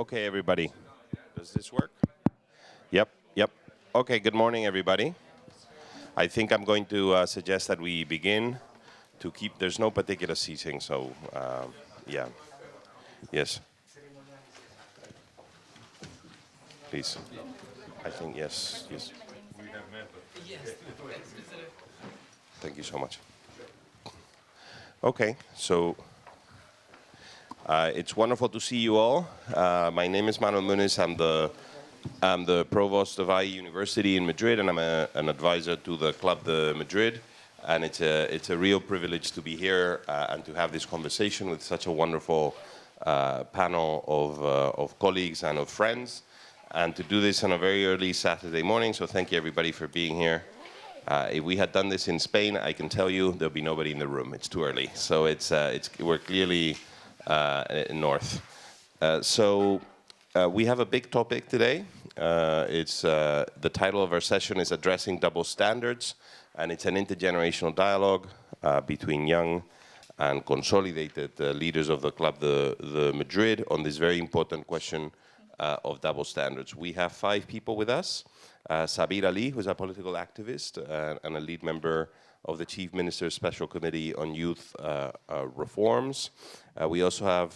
Okay, everybody. Does this work? Yep, yep. Okay, good morning, everybody. I think I'm going to suggest that we begin to keep, there's no particular seating, so yeah. Yes, please. I think, yes, yes. Thank you so much. Okay, so it's wonderful to see you all. My name is Manuel Muniz. I'm the provost of IE University in Madrid, and I'm an advisor to the Club de Madrid. And it's a real privilege to be here and to have this conversation with such a wonderful panel of colleagues and of friends, and to do this on a very early Saturday morning. So thank you everybody for being here. If we had done this in Spain, I can tell you there'll be nobody in the room. It's too early. So we're clearly north. We have a big topic today. The title of our session is Addressing Double Standards, and it's an intergenerational dialogue between young and consolidated leaders of the Club de Madrid on this very important question of double standards. We have 5 people with us. Sabir Ali, who's a political activist and a lead member of the Chief Minister's Special Committee on Youth Reforms. We also have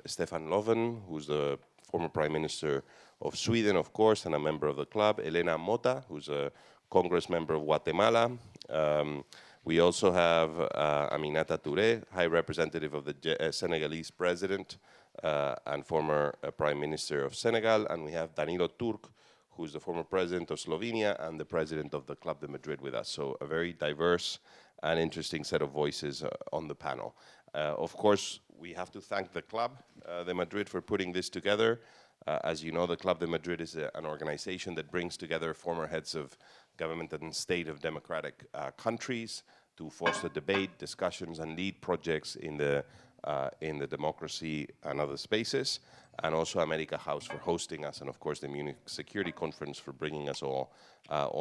Stefan Löfven, who's the former Prime Minister of Sweden, of course, and a member of the club. Elena Mota, who's a Congress member of Guatemala. We also have Aminata Touré, High Representative of the Senegalese President and former Prime Minister of Senegal. And we have Danilo Turk, who's the former President of Slovenia and the President of the Club de Madrid with us. So a very diverse and interesting set of voices on the panel. Of course, we have to thank the Club de Madrid for putting this together. As you know, the Club de Madrid is an organization that brings together former heads of government and state of democratic countries to foster debate, discussions, and lead projects in the democracy and other spaces, and also America House for hosting us, and of course the Munich Security Conference for bringing us all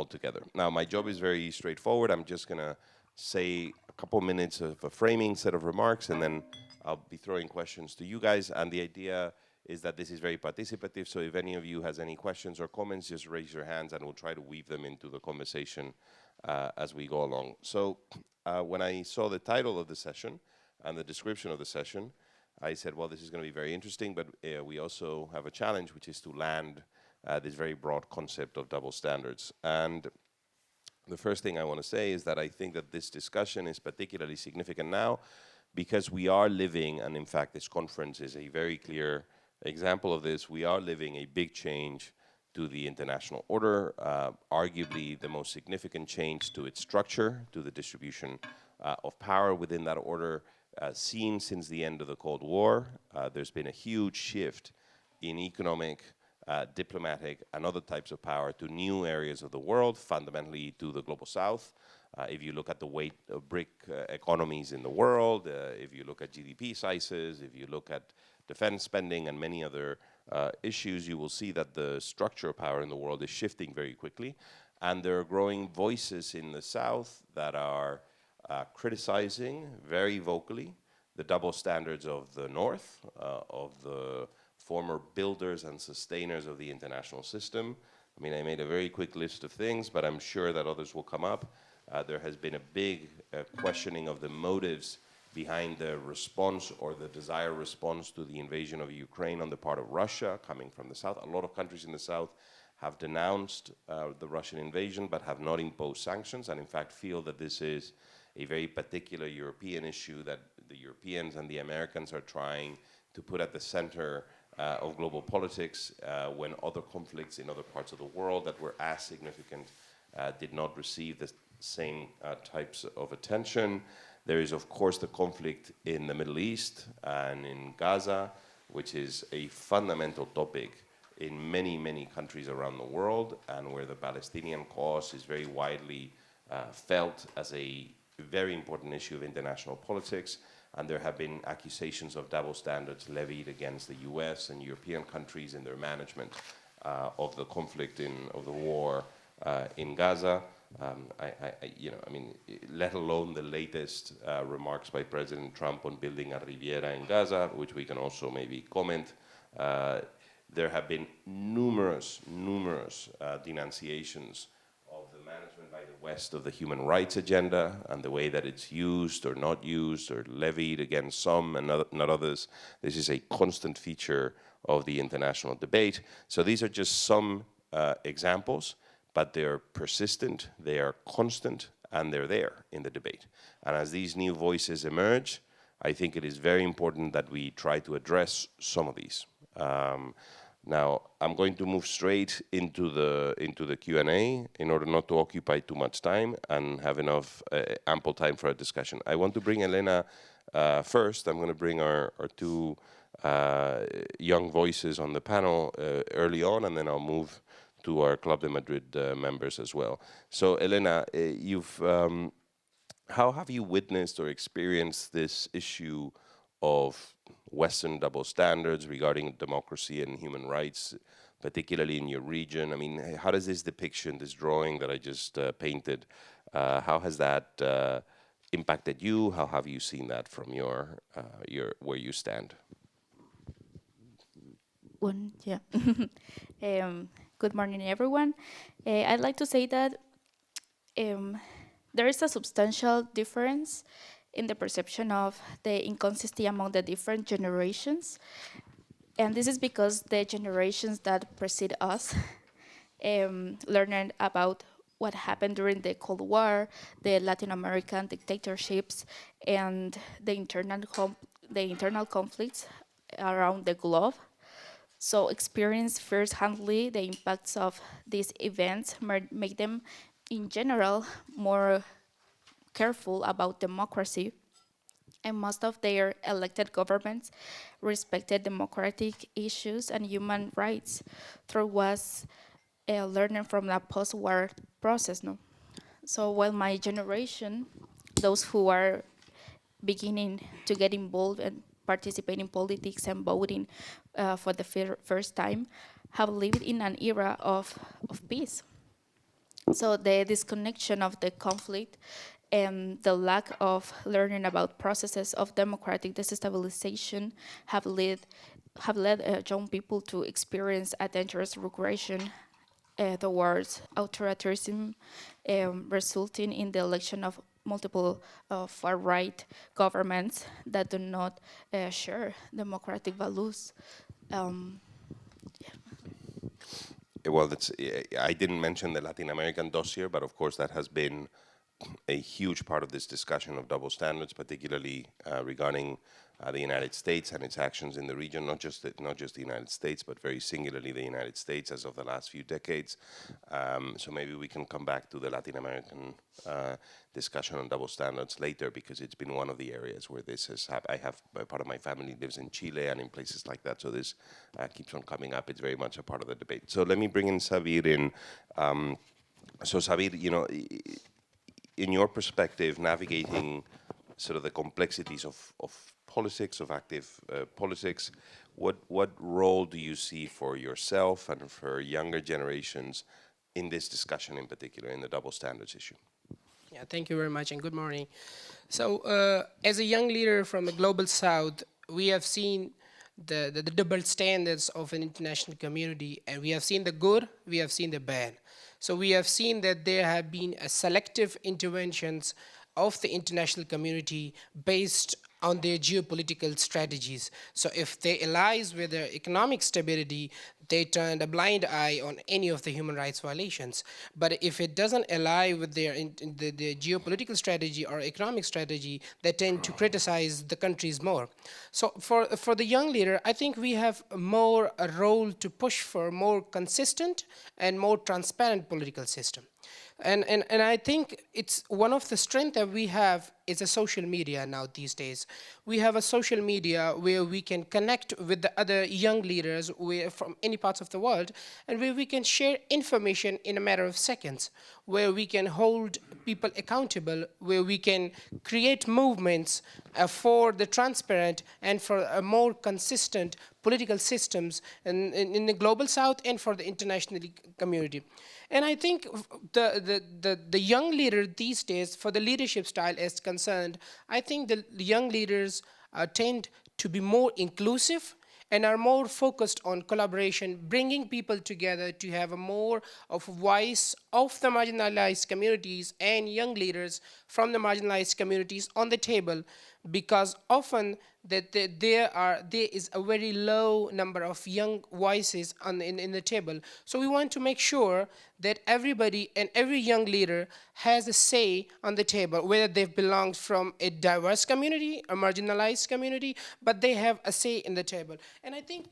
together. Now, my job is very straightforward. I'm just going to say a couple minutes of a framing set of remarks, and then I'll be throwing questions to you guys. And the idea is that this is very participative, so if any of you has any questions or comments, just raise your hands and we'll try to weave them into the conversation as we go along. So when I saw the title of the session and the description of the session, I said, well, this is going to be very interesting, but we also have a challenge, which is to land this very broad concept of double standards. And the first thing I want to say is that I think that this discussion is particularly significant now because we are living, and in fact this conference is a very clear example of this, we are living a big change to the international order, arguably the most significant change to its structure, to the distribution of power within that order, seen since the end of the Cold War. There's been a huge shift in economic, diplomatic, and other types of power to new areas of the world, fundamentally to the global south. If you look at the weight of BRIC economies in the world, if you look at GDP sizes, if you look at defense spending and many other issues, you will see that the structure of power in the world is shifting very quickly. And there are growing voices in the south that are criticizing very vocally the double standards of the north, of the former builders and sustainers of the international system. I mean, I made a very quick list of things, but I'm sure that others will come up. There has been a big questioning of the motives behind the response or the desired response to the invasion of Ukraine on the part of Russia coming from the south. A lot of countries in the south have denounced the Russian invasion but have not imposed sanctions, and in fact feel that this is a very particular European issue that the Europeans and the Americans are trying to put at the center of global politics when other conflicts in other parts of the world that were as significant did not receive the same types of attention. There is, of course, the conflict in the Middle East and in Gaza, which is a fundamental topic in many, many countries around the world, and where the Palestinian cause is very widely felt as a very important issue of international politics. And there have been accusations of double standards levied against the US and European countries in their management of the conflict of the war in Gaza. Let alone the latest remarks by President Trump on building a Riviera in Gaza, which we can also maybe comment Uh, there have been numerous denunciations of the management by the West of the human rights agenda and the way that it's used or not used or levied against some and not others. This is a constant feature of the international debate. So these are just some examples, but they're persistent, they are constant, and they're there in the debate. And as these new voices emerge, I think it is very important that we try to address some of these. Now, I'm going to move straight into the Q&A in order not to occupy too much time and have enough ample time for a discussion. I want to bring Elena first. I'm going to bring our two young voices on the panel early on, and then I'll move to our Club de Madrid members as well. So, Elena, how have you witnessed or experienced this issue of Western double standards regarding democracy and human rights, particularly in your region? I mean, how does this depiction, this drawing that I just painted, how has that impacted you? How have you seen that from your where you stand? Yeah. Good morning, everyone. I'd like to say that um, there is a substantial difference in the perception of the inconsistency among the different generations. And this is because the generations that precede us learned about what happened during the Cold War, the Latin American dictatorships, and the internal conflicts around the globe. So experience firsthandly the impacts of these events make them, in general, more careful about democracy. And most of their elected governments respected democratic issues and human rights through was learning from the post-war process. No? So while my generation, those who are beginning to get involved and participate in politics and voting for the first time, have lived in an era of peace. So the disconnection of the conflict and the lack of learning about processes of democratic destabilization have led young people to experience a dangerous regression towards authoritarianism, resulting in the election of multiple far-right governments that do not share democratic values. Um, Well, I didn't mention the Latin American dossier, but of course that has been a huge part of this discussion of double standards, particularly regarding the United States and its actions in the region, not just the United States, but very singularly the United States as of the last few decades. So maybe we can come back to the Latin American discussion on double standards later, because it's been one of the areas where this has happened. I have part of my family lives in Chile and in places like that, so this keeps on coming up. It's very much a part of the debate. So let me bring in Sabir in. So Sabir, in your perspective, navigating sort of the complexities of politics, of active politics, what role do you see for yourself and for younger generations in this discussion in particular, in the double standards issue? Yeah, thank you very much and good morning. So, as a young leader from the global south, we have seen the double standards of an international community, and we have seen the good, we have seen the bad. So we have seen that there have been selective interventions of the international community based on their geopolitical strategies. So if they allies with their economic stability, they turn a blind eye on any of the human rights violations. But if it doesn't ally with their geopolitical strategy or economic strategy, they tend to criticize the countries more. So for the young leader, I think we have more a role to push for more consistent and more transparent political system. And I think it's one of the strengths that we have is a social media now these days. We have a social media where we can connect with the other young leaders from any parts of the world, and where we can share information in a matter of seconds, where we can hold people accountable, where we can create movements for the transparent and for a more consistent political systems in the global south and for the international community. And I think the young leader these days, for the leadership style is concerned, I think the young leaders tend to be more inclusive and are more focused on collaboration, bringing people together to have a more of a voice of the marginalized communities and young leaders from the marginalized communities on the table, because often that there is a very low number of young voices in the table. So we want to make sure that everybody and every young leader has a say on the table, whether they belong from a diverse community, a marginalized community, but they have a say in the table. And I think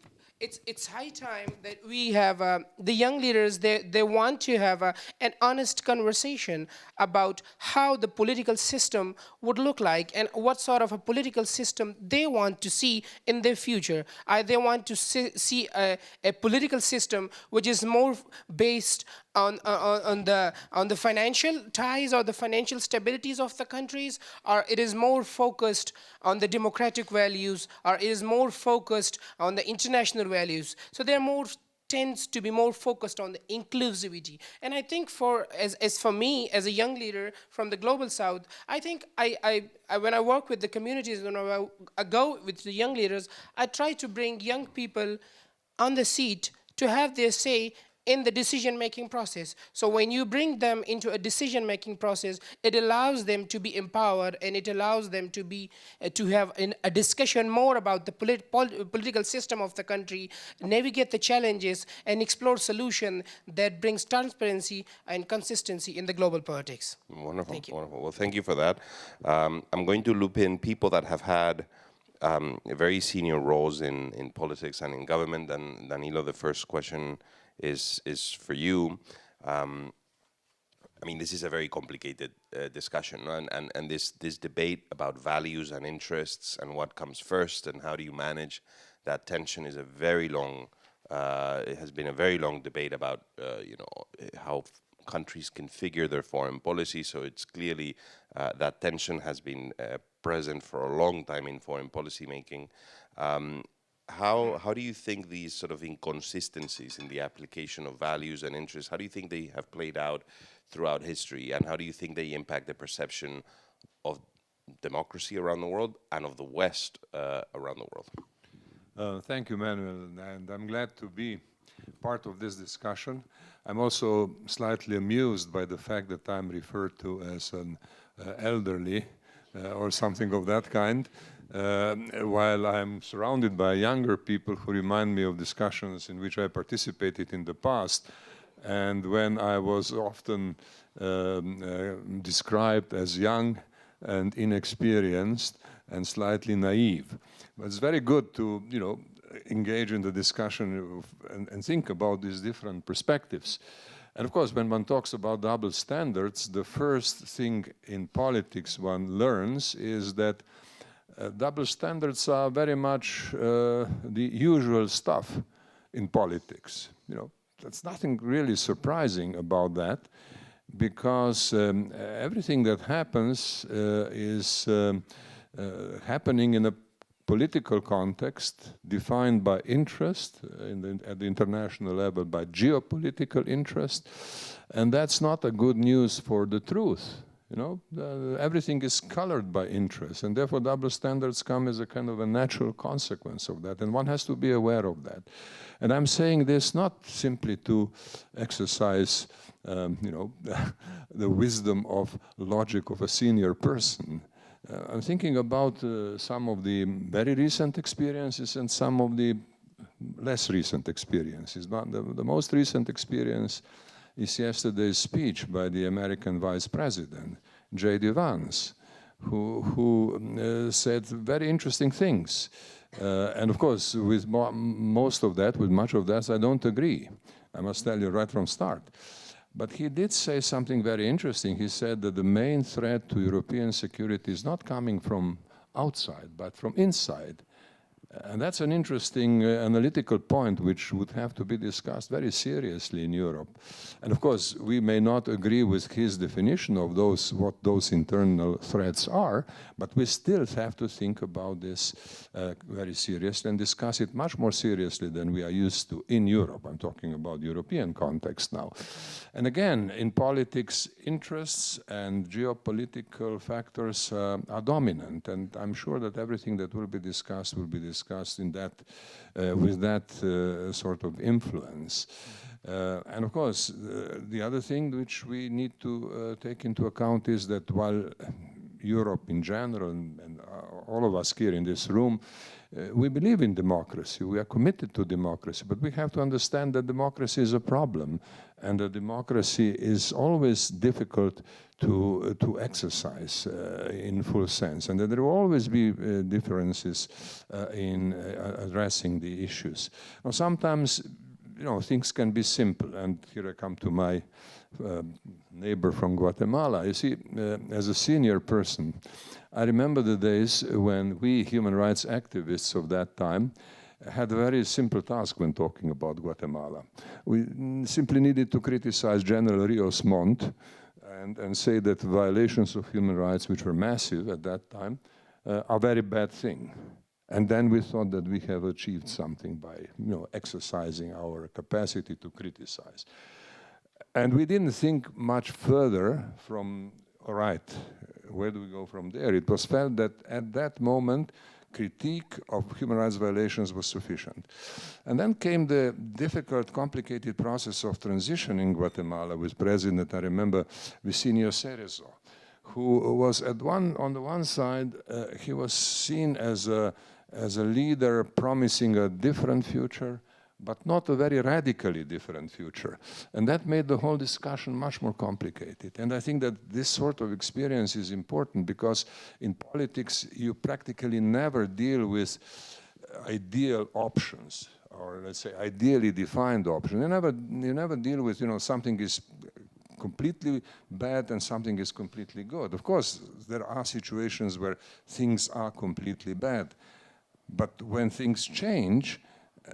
it's high time that we have the young leaders, they want to have an honest conversation about how the political system would look like and what sort of a political system they want to see in their future. They want to see a political system which is more based on the financial ties or the financial stabilities of the countries, or it is more focused on the democratic values, or it is more focused on the international values. So they're more tends to be more focused on the inclusivity. And I think as for me, as a young leader from the global south, I think when I work with the communities, when I go with the young leaders, I try to bring young people on the seat to have their say in the decision-making process. So when you bring them into a decision-making process, it allows them to be empowered, and it allows them to be to have a discussion more about the political system of the country, navigate the challenges, and explore solution that brings transparency and consistency in the global politics. Wonderful, Thank you. wonderful. Well, thank you for that. I'm going to loop in people that have had very senior roles in politics and in government. And Danilo, the first question is for you. I mean, this is a very complicated discussion, no? And this debate about values and interests and what comes first and how do you manage that tension is a very long, it has been a very long debate about, how countries configure their foreign policy. So it's clearly that tension has been present for a long time in foreign policy making. How do you think these sort of inconsistencies in the application of values and interests, how do you think they have played out throughout history, and how do you think they impact the perception of democracy around the world and of the West around the world? Thank you, Manuel, and I'm glad to be part of this discussion. I'm also slightly amused by the fact that I'm referred to as an elderly or something of that kind, while I'm surrounded by younger people who remind me of discussions in which I participated in the past, and when I was often described as young and inexperienced and slightly naive. But it's very good to, engage in the discussion and think about these different perspectives. And of course, when one talks about double standards, the first thing in politics one learns is that double standards are very much the usual stuff in politics. There's nothing really surprising about that, because everything that happens is happening in a political context defined by interest, at the international level by geopolitical interest, and that's not a good news for the truth. Everything is colored by interest, and therefore double standards come as a kind of a natural consequence of that, and one has to be aware of that. And I'm saying this not simply to exercise, the wisdom of logic of a senior person. I'm thinking about some of the very recent experiences and some of the less recent experiences. But the most recent experience is yesterday's speech by the American Vice President, J.D. Vance, who said very interesting things. And of course, with much of that, I don't agree. I must tell you right from start. But he did say something very interesting. He said that the main threat to European security is not coming from outside, but from inside. And that's an interesting analytical point which would have to be discussed very seriously in Europe. And of course, we may not agree with his definition of what those internal threats are, but we still have to think about this very seriously and discuss it much more seriously than we are used to in Europe. I'm talking about European context now. And again, in politics, interests and geopolitical factors are dominant, and I'm sure that everything that will be discussed discussed in that, with that sort of influence. And of course, the other thing which we need to take into account is that while Europe in general and all of us here in this room, we believe in democracy, we are committed to democracy, but we have to understand that democracy is a problem, and that democracy is always difficult to exercise in full sense, and that there will always be differences in addressing the issues. Now, sometimes, you know, things can be simple, and here I come to my neighbor from Guatemala. You see, as a senior person, I remember the days when we human rights activists of that time had a very simple task when talking about Guatemala. We simply needed to criticize General Rios Montt and say that violations of human rights, which were massive at that time, are a very bad thing. And then we thought that we have achieved something by, you know, exercising our capacity to criticize. And we didn't think much further from, all right, where do we go from there? It was felt that at that moment, critique of human rights violations was sufficient. And then came the difficult, complicated process of transition in Guatemala with President, I remember, Vicinio Cerezo, who was on the one side, he was seen as a leader promising a different future, but not a very radically different future. And that made the whole discussion much more complicated. And I think that this sort of experience is important because in politics, you practically never deal with ideal options, or let's say ideally defined options. You never deal with, you know, something is completely bad and something is completely good. Of course, there are situations where things are completely bad. But when things change,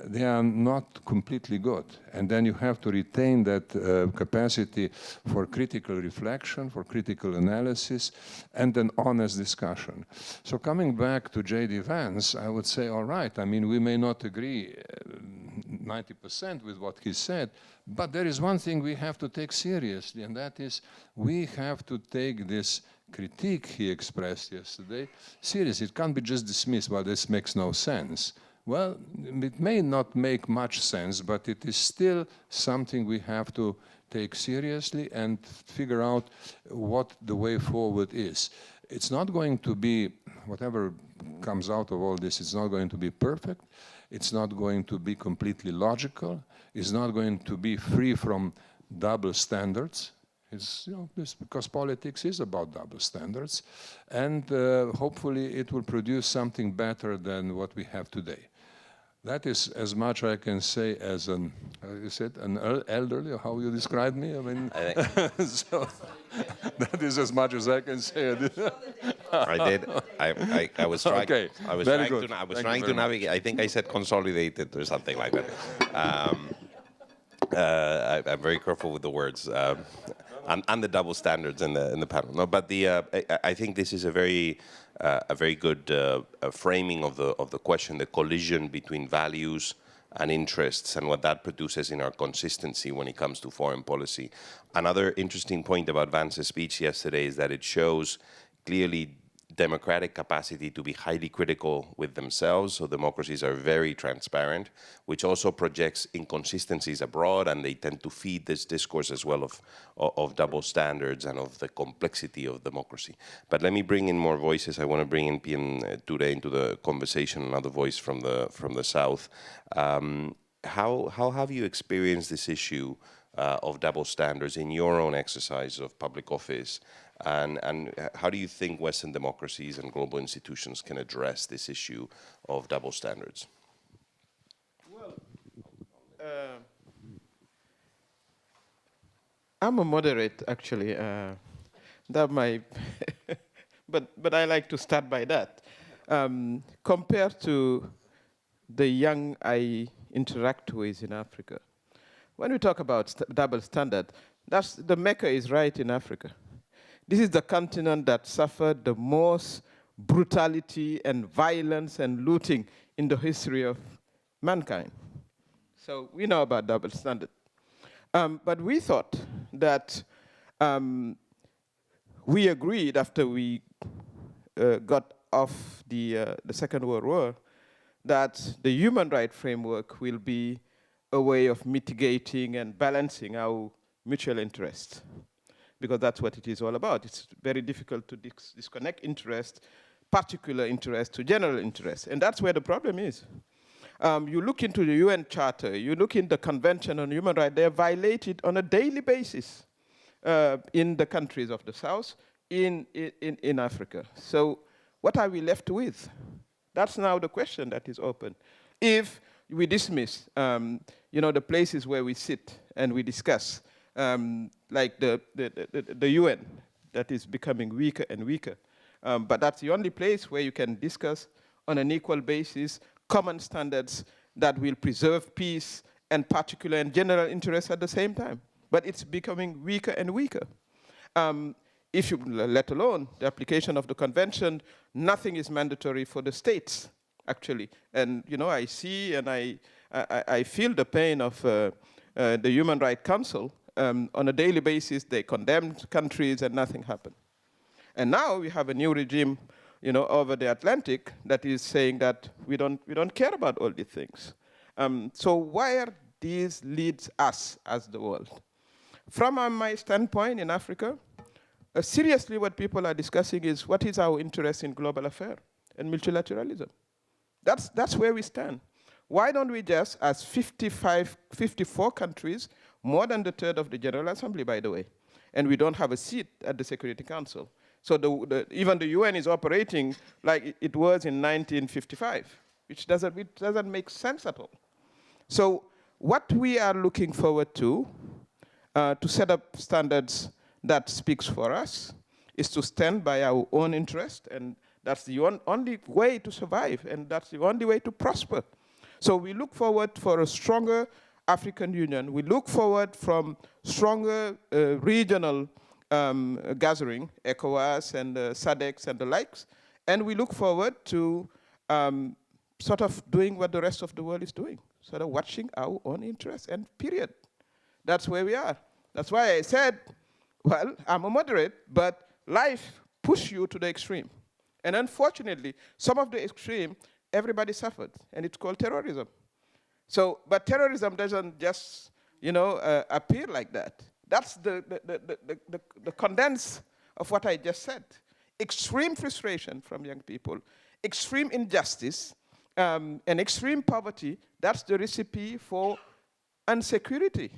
they are not completely good. And then you have to retain that capacity for critical reflection, for critical analysis, and an honest discussion. So coming back to J.D. Vance, I would say, all right, I mean, we may not agree 90% with what he said, but there is one thing we have to take seriously, and that is we have to take this critique he expressed yesterday seriously. It can't be just dismissed, well, this makes no sense. Well, it may not make much sense, but it is still something we have to take seriously and figure out what the way forward is. It's not going to be, whatever comes out of all this, it's not going to be perfect. It's not going to be completely logical. It's not going to be free from double standards. It's, you know, it's because politics is about double standards. And hopefully it will produce something better than what we have today. That is as much I can say as an, you said, an elderly, or how you described me. I mean, so that is as much as I can say. I did. I was trying. Okay. I was Very trying good. to. I was Thank trying you to very navigate. I think I said consolidated or something like that. I'm very careful with the words and the double standards in the panel. No, but I think this is a very good framing of the question, the collision between values and interests, and what that produces in our consistency when it comes to foreign policy. Another interesting point about Vance's speech yesterday is that it shows clearly democratic capacity to be highly critical with themselves. So democracies are very transparent, which also projects inconsistencies abroad, and they tend to feed this discourse as well of double standards and of the complexity of democracy. But let me bring in more voices. I want to bring in Pien Ture into the conversation, another voice from the South. How have you experienced this issue of double standards in your own exercise of public office? And how do you think Western democracies and global institutions can address this issue of double standards? Well, I'm a moderate, actually. That might, but I like to start by that. Compared to the young I interact with in Africa, when we talk about double standard, the maker is right in Africa. This is the continent that suffered the most brutality and violence and looting in the history of mankind. So we know about double standard. But we thought that we agreed after we got off the Second World War that the human rights framework will be a way of mitigating and balancing our mutual interests, because that's what it is all about. It's very difficult to disconnect interest, particular interest, to general interest, and that's where the problem is. You look into the UN Charter, you look in the Convention on Human Rights, they are violated on a daily basis in the countries of the South, in Africa. So what are we left with? That's now the question that is open. If we dismiss, the places where we sit and we discuss, like the UN, that is becoming weaker and weaker. But that's the only place where you can discuss on an equal basis common standards that will preserve peace and particular and general interests at the same time. But it's becoming weaker and weaker. If you, let alone the application of the convention, nothing is mandatory for the states, actually. And I see and I feel the pain of the Human Rights Council. On a daily basis, they condemned countries and nothing happened. And now we have a new regime, over the Atlantic that is saying that we don't care about all these things. So where these leads us as the world? From my standpoint in Africa, seriously what people are discussing is what is our interest in global affairs and multilateralism. That's where we stand. Why don't we just, as 54 countries, more than the third of the General Assembly, by the way, and we don't have a seat at the Security Council. So even the UN is operating like it was in 1955, which doesn't make sense at all. So what we are looking forward to set up standards that speaks for us is to stand by our own interest, and that's the only way to survive, and that's the only way to prosper. So we look forward for a stronger African Union. We look forward from stronger regional gathering, ECOWAS and SADC and the likes, and we look forward to sort of doing what the rest of the world is doing, sort of watching our own interests, and period. That's where we are. That's why I said, well, I'm a moderate, but life pushes you to the extreme. And unfortunately, some of the extreme, everybody suffered, and it's called terrorism. So, but terrorism doesn't just, appear like that. That's the condense of what I just said. Extreme frustration from young people, extreme injustice, and extreme poverty. That's the recipe for insecurity.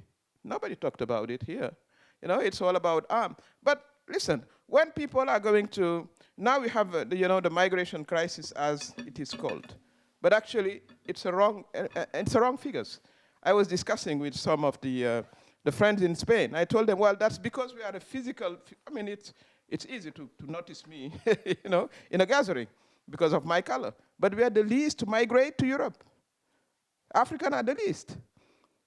Nobody talked about it here. It's all about arm. But listen, when people are going to, now we have the migration crisis as it is called. But actually, it's a wrong figures. I was discussing with some of the friends in Spain. I told them, well, that's because we are a physical, it's easy to notice me, in a gathering because of my color. But we are the least to migrate to Europe. Africans are the least.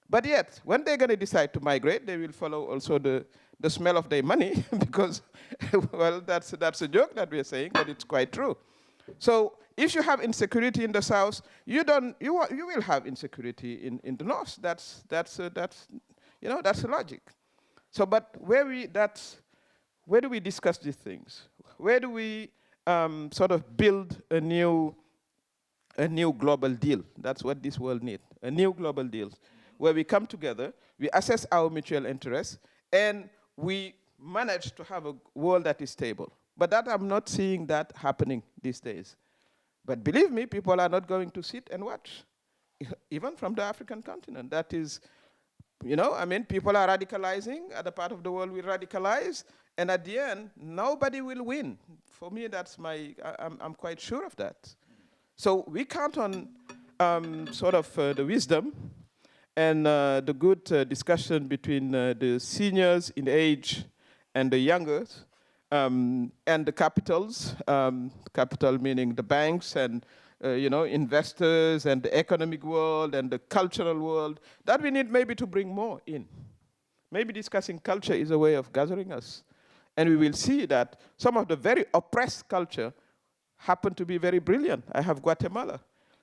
But yet, when they're going to decide to migrate, they will follow also the smell of their money because, well, that's a joke that we're saying, but it's quite true. So if you have insecurity in the south, you will have insecurity in the north. That's the logic. So, but where do we discuss these things? Where do we sort of build a new global deal? That's what this world needs, a new global deal, where we come together, we assess our mutual interests, and we manage to have a world that is stable. But that I'm not seeing that happening these days. But believe me, people are not going to sit and watch, even from the African continent. That is, people are radicalizing. Other part of the world will radicalize. And at the end, nobody will win. For me, I'm quite sure of that. So we count on the wisdom and the good discussion between the seniors in age and the youngers, and the capitals, capital meaning the banks and investors and the economic world and the cultural world, that we need maybe to bring more in. Maybe discussing culture is a way of gathering us. And we will see that some of the very oppressed culture happen to be very brilliant. I have Guatemala.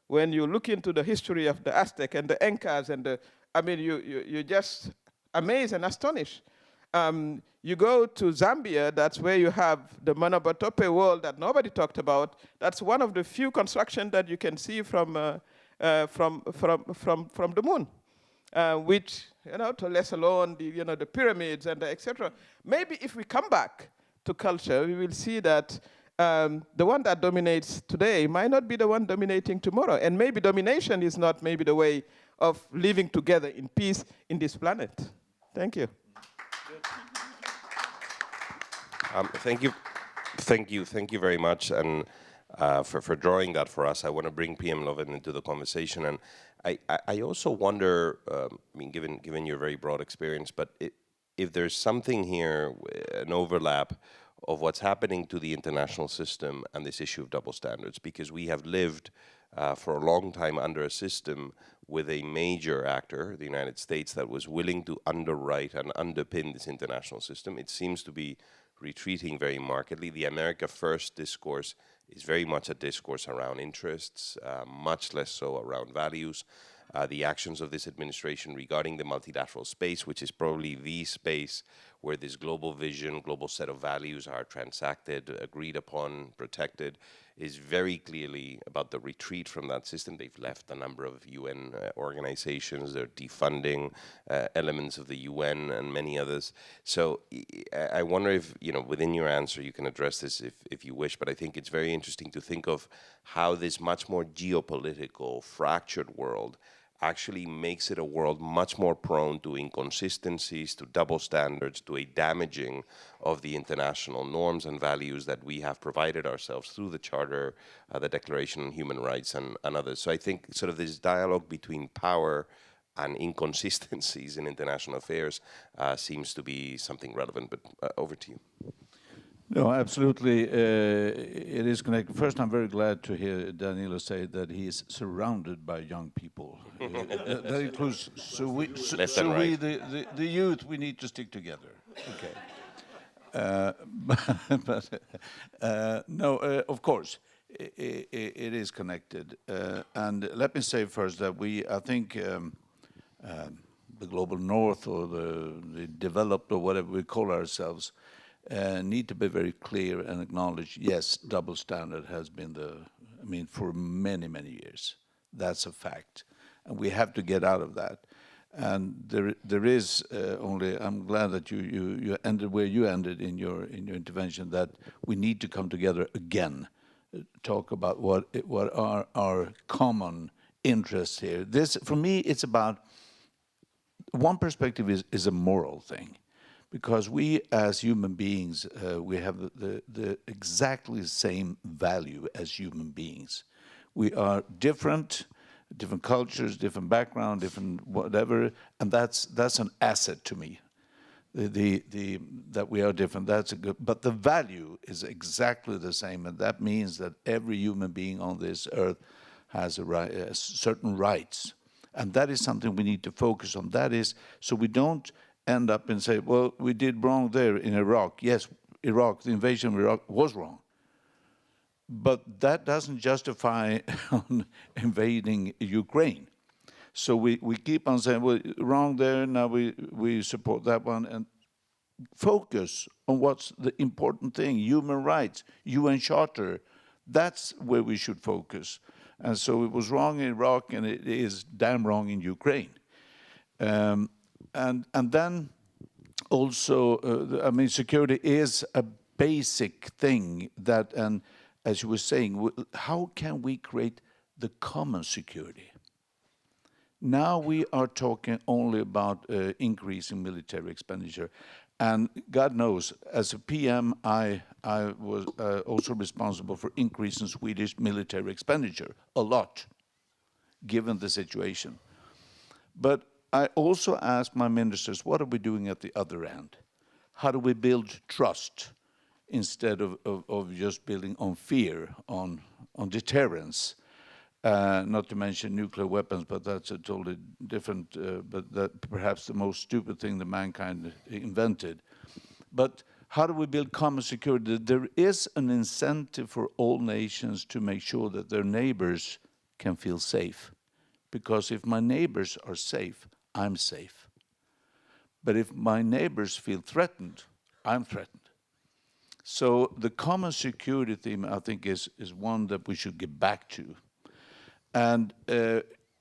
When you look into the history of the Aztec and the Incas and you're just amazed and astonished. You go to Zambia, that's where you have the Manabatope world that nobody talked about. That's one of the few constructions that you can see from the moon, which, to less alone the pyramids and etc. Maybe if we come back to culture, we will see that the one that dominates today might not be the one dominating tomorrow. And maybe domination is not maybe the way of living together in peace in this planet. Thank you. Thank you very much, and for drawing that for us. I want to bring PM Lovin into the conversation, and I also wonder, given your very broad experience, but if there's something here, an overlap of what's happening to the international system and this issue of double standards, because we have lived for a long time under a system with a major actor, the United States, that was willing to underwrite and underpin this international system. It seems to be retreating very markedly. The America First discourse is very much a discourse around interests, much less so around values. The actions of this administration regarding the multilateral space, which is probably the space where this global vision, global set of values are transacted, agreed upon, protected, is very clearly about the retreat from that system. They've left a number of UN organizations. They're defunding elements of the UN and many others. So I wonder if, within your answer, you can address this if you wish, but I think it's very interesting to think of how this much more geopolitical, fractured world actually makes it a world much more prone to inconsistencies, to double standards, to a damaging of the international norms and values that we have provided ourselves through the Charter, the Declaration on Human Rights, and others. So I think sort of this dialogue between power and inconsistencies in international affairs seems to be something relevant, but over to you. No, absolutely. It is connected. First, I'm very glad to hear Danilo say that he is surrounded by young people. That includes, the youth, we need to stick together. Okay. No, of course, it is connected. And let me say first that I think the global north or the developed or whatever we call ourselves, need to be very clear and acknowledge, yes, double standard has been for many, many years. That's a fact. And we have to get out of that. And there is only, I'm glad that you ended where you ended in your intervention, that we need to come together again, talk about what are our common interests here. This, for me, it's about, one perspective is a moral thing. Because we, as human beings, we have the exactly same value as human beings. We are different cultures, different background, different whatever, and that's an asset to me. That we are different, that's a good. But the value is exactly the same, and that means that every human being on this earth has certain rights, and that is something we need to focus on. That is, so we don't end up and say, well, we did wrong there in Iraq. Yes, Iraq, the invasion of Iraq was wrong. But that doesn't justify on invading Ukraine. So we keep on saying, well, wrong there, now we support that one, and focus on what's the important thing, human rights, UN Charter. That's where we should focus. And so it was wrong in Iraq, and it is damn wrong in Ukraine. And then also, security is a basic thing that, and as you were saying, how can we create the common security? Now we are talking only about increasing military expenditure. And God knows, as a PM, I was also responsible for increasing Swedish military expenditure, a lot, given the situation. But I also asked my ministers, what are we doing at the other end? How do we build trust instead of just building on fear, on deterrence? Not to mention nuclear weapons, but that's a totally different, but that perhaps the most stupid thing that mankind invented. But how do we build common security? There is an incentive for all nations to make sure that their neighbors can feel safe. Because if my neighbors are safe, I'm safe. But if my neighbors feel threatened, I'm threatened. So the common security theme, I think, is one that we should get back to. And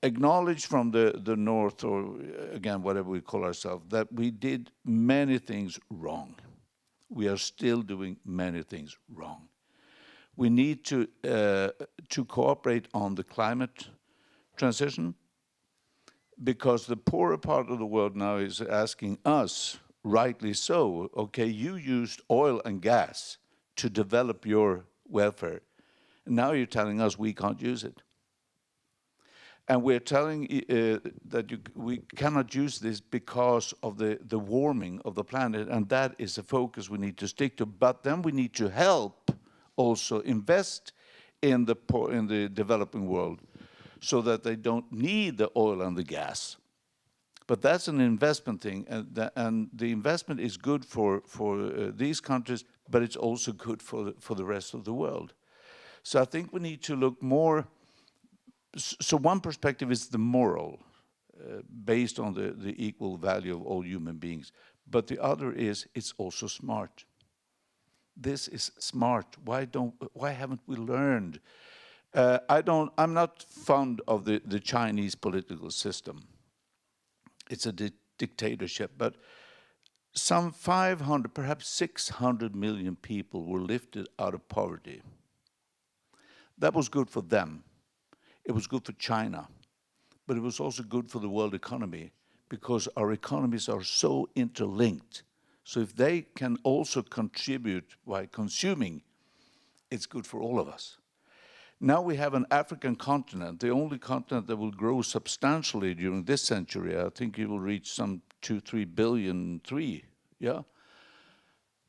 acknowledge from the North, or again, whatever we call ourselves, that we did many things wrong. We are still doing many things wrong. We need to cooperate on the climate transition, because the poorer part of the world now is asking us, rightly so, okay, you used oil and gas to develop your welfare. And now you're telling us we can't use it. And we're telling that we cannot use this because of the warming of the planet, and that is a focus we need to stick to. But then we need to help also invest in the developing world so that they don't need the oil and the gas. But that's an investment thing, and the investment is good for these countries, but it's also good for the rest of the world. So I think we need to look more. So one perspective is the moral, based on the equal value of all human beings. But the other is it's also smart. This is smart. Why haven't we learned? I'm not fond of the Chinese political system. It's a dictatorship, but some 500, perhaps 600 million people were lifted out of poverty. That was good for them. It was good for China, but it was also good for the world economy, because our economies are so interlinked. So if they can also contribute by consuming, it's good for all of us. Now we have an African continent, the only continent that will grow substantially during this century. I think it will reach some 3 billion, yeah?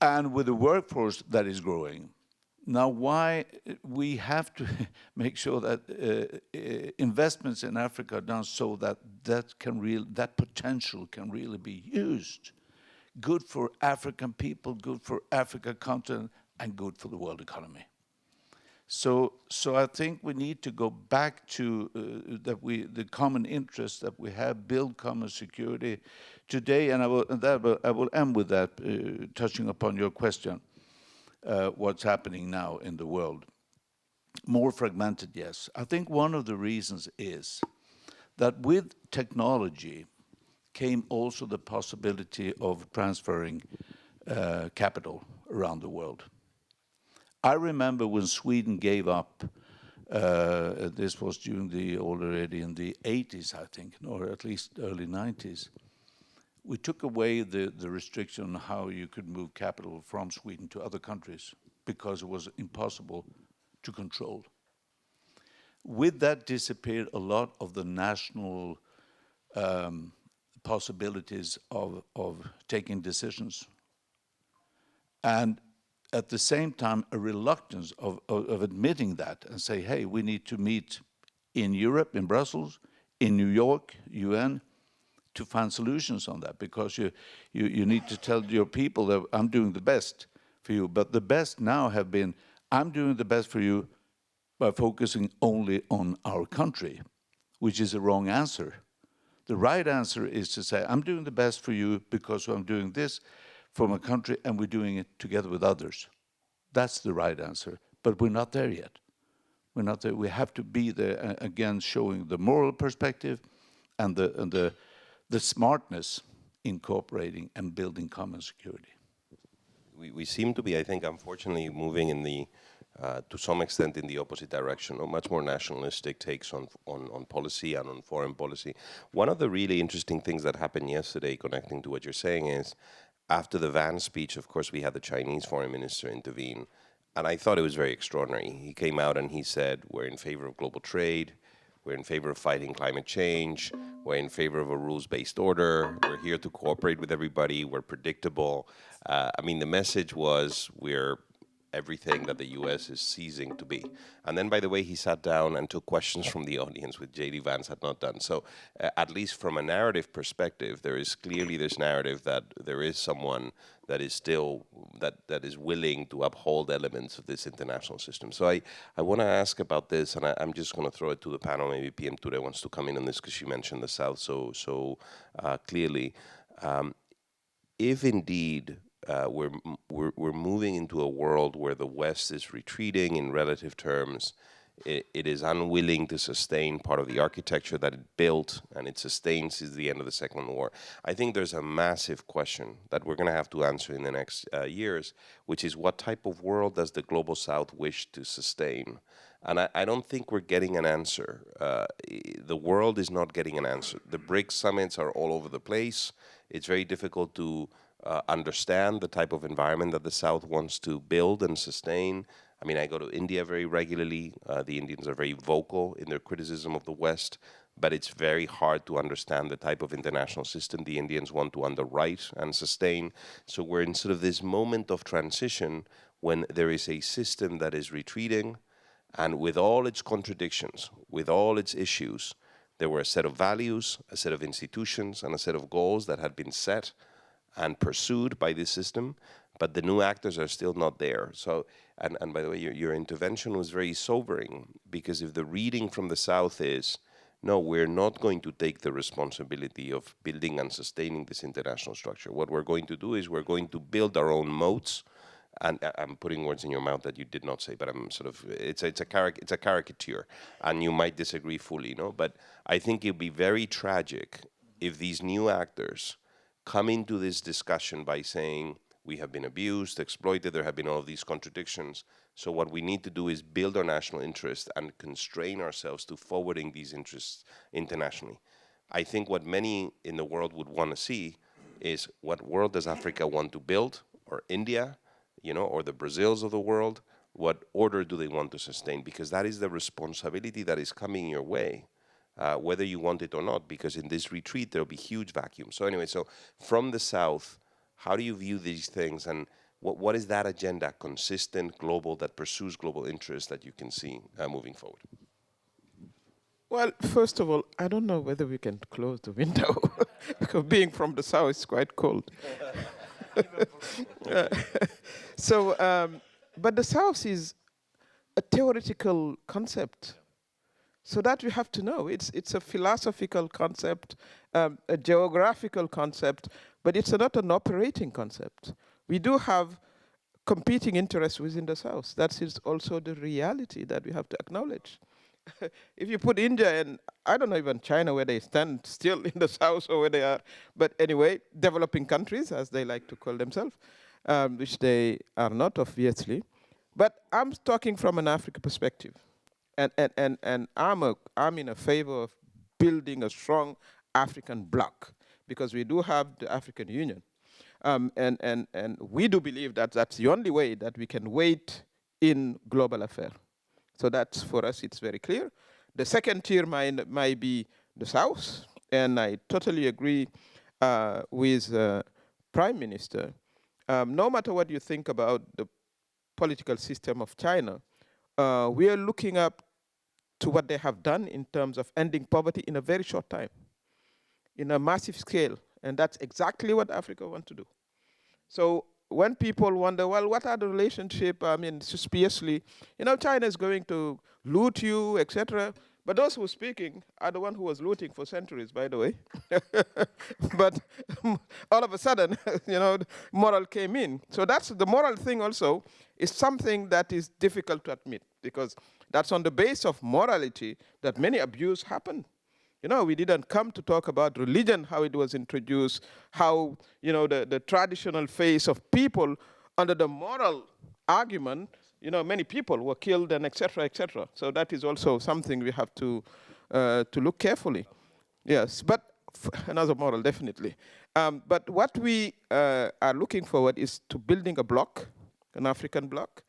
And with a workforce that is growing. Now, why we have to make sure that investments in Africa are done so that that potential can really be used. Good for African people, good for Africa continent, and good for the world economy. So I think we need to go back to the common interest that we have, build common security today, and I will end with that, touching upon your question. What's happening now in the world. More fragmented, yes. I think one of the reasons is that with technology came also the possibility of transferring capital around the world. I remember when Sweden gave up, this was already in the 80s, I think, or at least early 90s. We took away the restriction on how you could move capital from Sweden to other countries because it was impossible to control. With that disappeared a lot of the national possibilities of taking decisions. And at the same time, a reluctance of admitting that and say, hey, we need to meet in Europe, in Brussels, in New York, UN, to find solutions on that, because you need to tell your people that I'm doing the best for you. But the best now have been, I'm doing the best for you by focusing only on our country, which is a wrong answer. The right answer is to say, I'm doing the best for you because I'm doing this for my country, and we're doing it together with others. That's the right answer, but we're not there yet. We're not there. We have to be there, again, showing the moral perspective and the smartness in cooperating and building common security. We seem to be, I think, unfortunately, moving in the, to some extent, in the opposite direction, or much more nationalistic takes on policy and on foreign policy. One of the really interesting things that happened yesterday, connecting to what you're saying, is after the Vance speech, of course, we had the Chinese foreign minister intervene, and I thought it was very extraordinary. He came out and he said, we're in favor of global trade, we're in favor of fighting climate change, we're in favor of a rules-based order, we're here to cooperate with everybody, we're predictable. I mean, the message was we're everything that the US is ceasing to be. And then, by the way, he sat down and took questions from the audience, which J.D. Vance had not done. So at least from a narrative perspective, there is clearly this narrative that there is someone that is still, that is willing to uphold elements of this international system. So I want to ask about this, and I'm just going to throw it to the panel. Maybe PM Ture wants to come in on this because she mentioned the South so clearly. if indeed we're moving into a world where the West is retreating in relative terms, it is unwilling to sustain part of the architecture that it built, and it sustains since the end of the Second World War. I think there's a massive question that we're going to have to answer in the next years, which is what type of world does the Global South wish to sustain? And I don't think we're getting an answer. The world is not getting an answer. The BRICS summits are all over the place. It's very difficult to understand the type of environment that the South wants to build and sustain. I mean, I go to India very regularly. The Indians are very vocal in their criticism of the West, but it's very hard to understand the type of international system the Indians want to underwrite and sustain. So we're in sort of this moment of transition when there is a system that is retreating, and with all its contradictions, with all its issues, there were a set of values, a set of institutions, and a set of goals that had been set and pursued by this system, but the new actors are still not there. So, and by the way, your intervention was very sobering, because if the reading from the South is, no, we're not going to take the responsibility of building and sustaining this international structure. What we're going to do is we're going to build our own moats. And I'm putting words in your mouth that you did not say, but I'm sort of, it's a caricature, and you might disagree fully, no? But I think it'd be very tragic if these new actors come into this discussion by saying, we have been abused, exploited, there have been all of these contradictions. So what we need to do is build our national interest and constrain ourselves to forwarding these interests internationally. I think what many in the world would want to see is, what world does Africa want to build, or India, or the Brazils of the world? What order do they want to sustain? Because that is the responsibility that is coming your way, whether you want it or not, because in this retreat, there'll be huge vacuums. So anyway, so from the South, how do you view these things, and what is that agenda, consistent, global, that pursues global interests, that you can see moving forward? Well, first of all, I don't know whether we can close the window, because being from the South is quite cold. But the South is a theoretical concept. So that we have to know. It's a philosophical concept, a geographical concept, but it's not an operating concept. We do have competing interests within the South. That is also the reality that we have to acknowledge. If you put India and, I don't know, even China, where they stand still in the South or where they are, but anyway, developing countries, as they like to call themselves, which they are not, obviously. But I'm talking from an African perspective. And I'm in a favor of building a strong African bloc, because we do have the African Union. And we do believe that that's the only way that we can wait in global affairs. So that's, for us, it's very clear. The second tier might be the South, and I totally agree with Prime Minister. No matter what you think about the political system of China, we are looking up to what they have done in terms of ending poverty in a very short time, in a massive scale, and that's exactly what Africa wants to do. So when people wonder, well, what are the relationship? I mean, suspiciously, China is going to loot you, etc. But those who are speaking are the one who was looting for centuries, by the way. But all of a sudden, moral came in. So that's the moral thing also is something that is difficult to admit, because that's on the base of morality that many abuse happen. We didn't come to talk about religion, how it was introduced, how, the traditional face of people under the moral argument, many people were killed and et cetera, et cetera. So that is also something we have to look carefully. Yes, but another moral, definitely. But what we are looking forward is to building a bloc, an African bloc,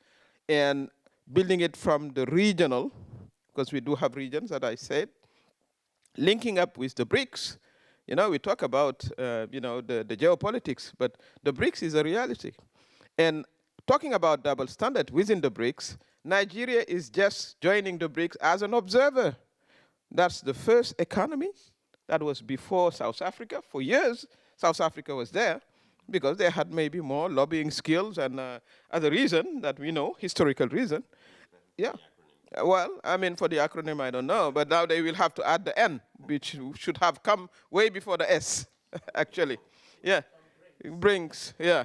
and building it from the regional, because we do have regions, as I said, linking up with the BRICS. We talk about, the geopolitics, but the BRICS is a reality. And talking about double standard within the BRICS, Nigeria is just joining the BRICS as an observer. That's the first economy. That was before South Africa. For years, South Africa was there because they had maybe more lobbying skills and other reason that we know, historical reason. Yeah. Well, I mean, for the acronym, I don't know, but now they will have to add the N, which should have come way before the S, actually. Yeah. brings, yeah,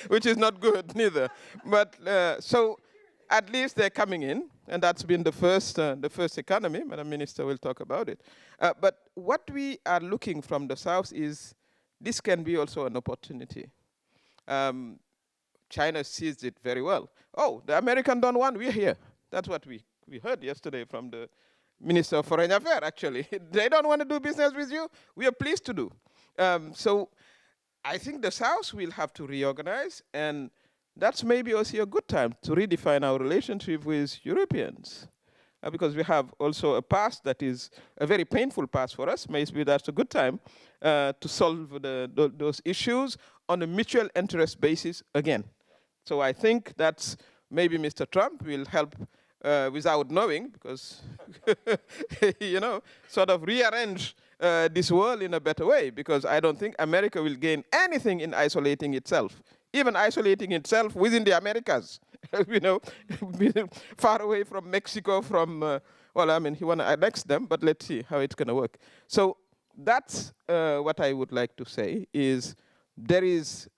which is not good neither. But so at least they're coming in, and that's been the first economy. Madam Minister will talk about it. But what we are looking from the South is this can be also an opportunity. China sees it very well. Oh, the American don't want, we're here. That's what we heard yesterday from the Minister of Foreign Affairs, actually. They don't want to do business with you, we are pleased to do. So I think the South will have to reorganize, and that's maybe also a good time to redefine our relationship with Europeans. Because we have also a past that is a very painful past for us. Maybe that's a good time to solve those issues on a mutual interest basis again. So I think that's maybe Mr. Trump will help without knowing, because, sort of rearrange this world in a better way, because I don't think America will gain anything in isolating itself, even isolating itself within the Americas, far away from Mexico, from, well, I mean, he want to annex them, but let's see how it's going to work. So that's what I would like to say is these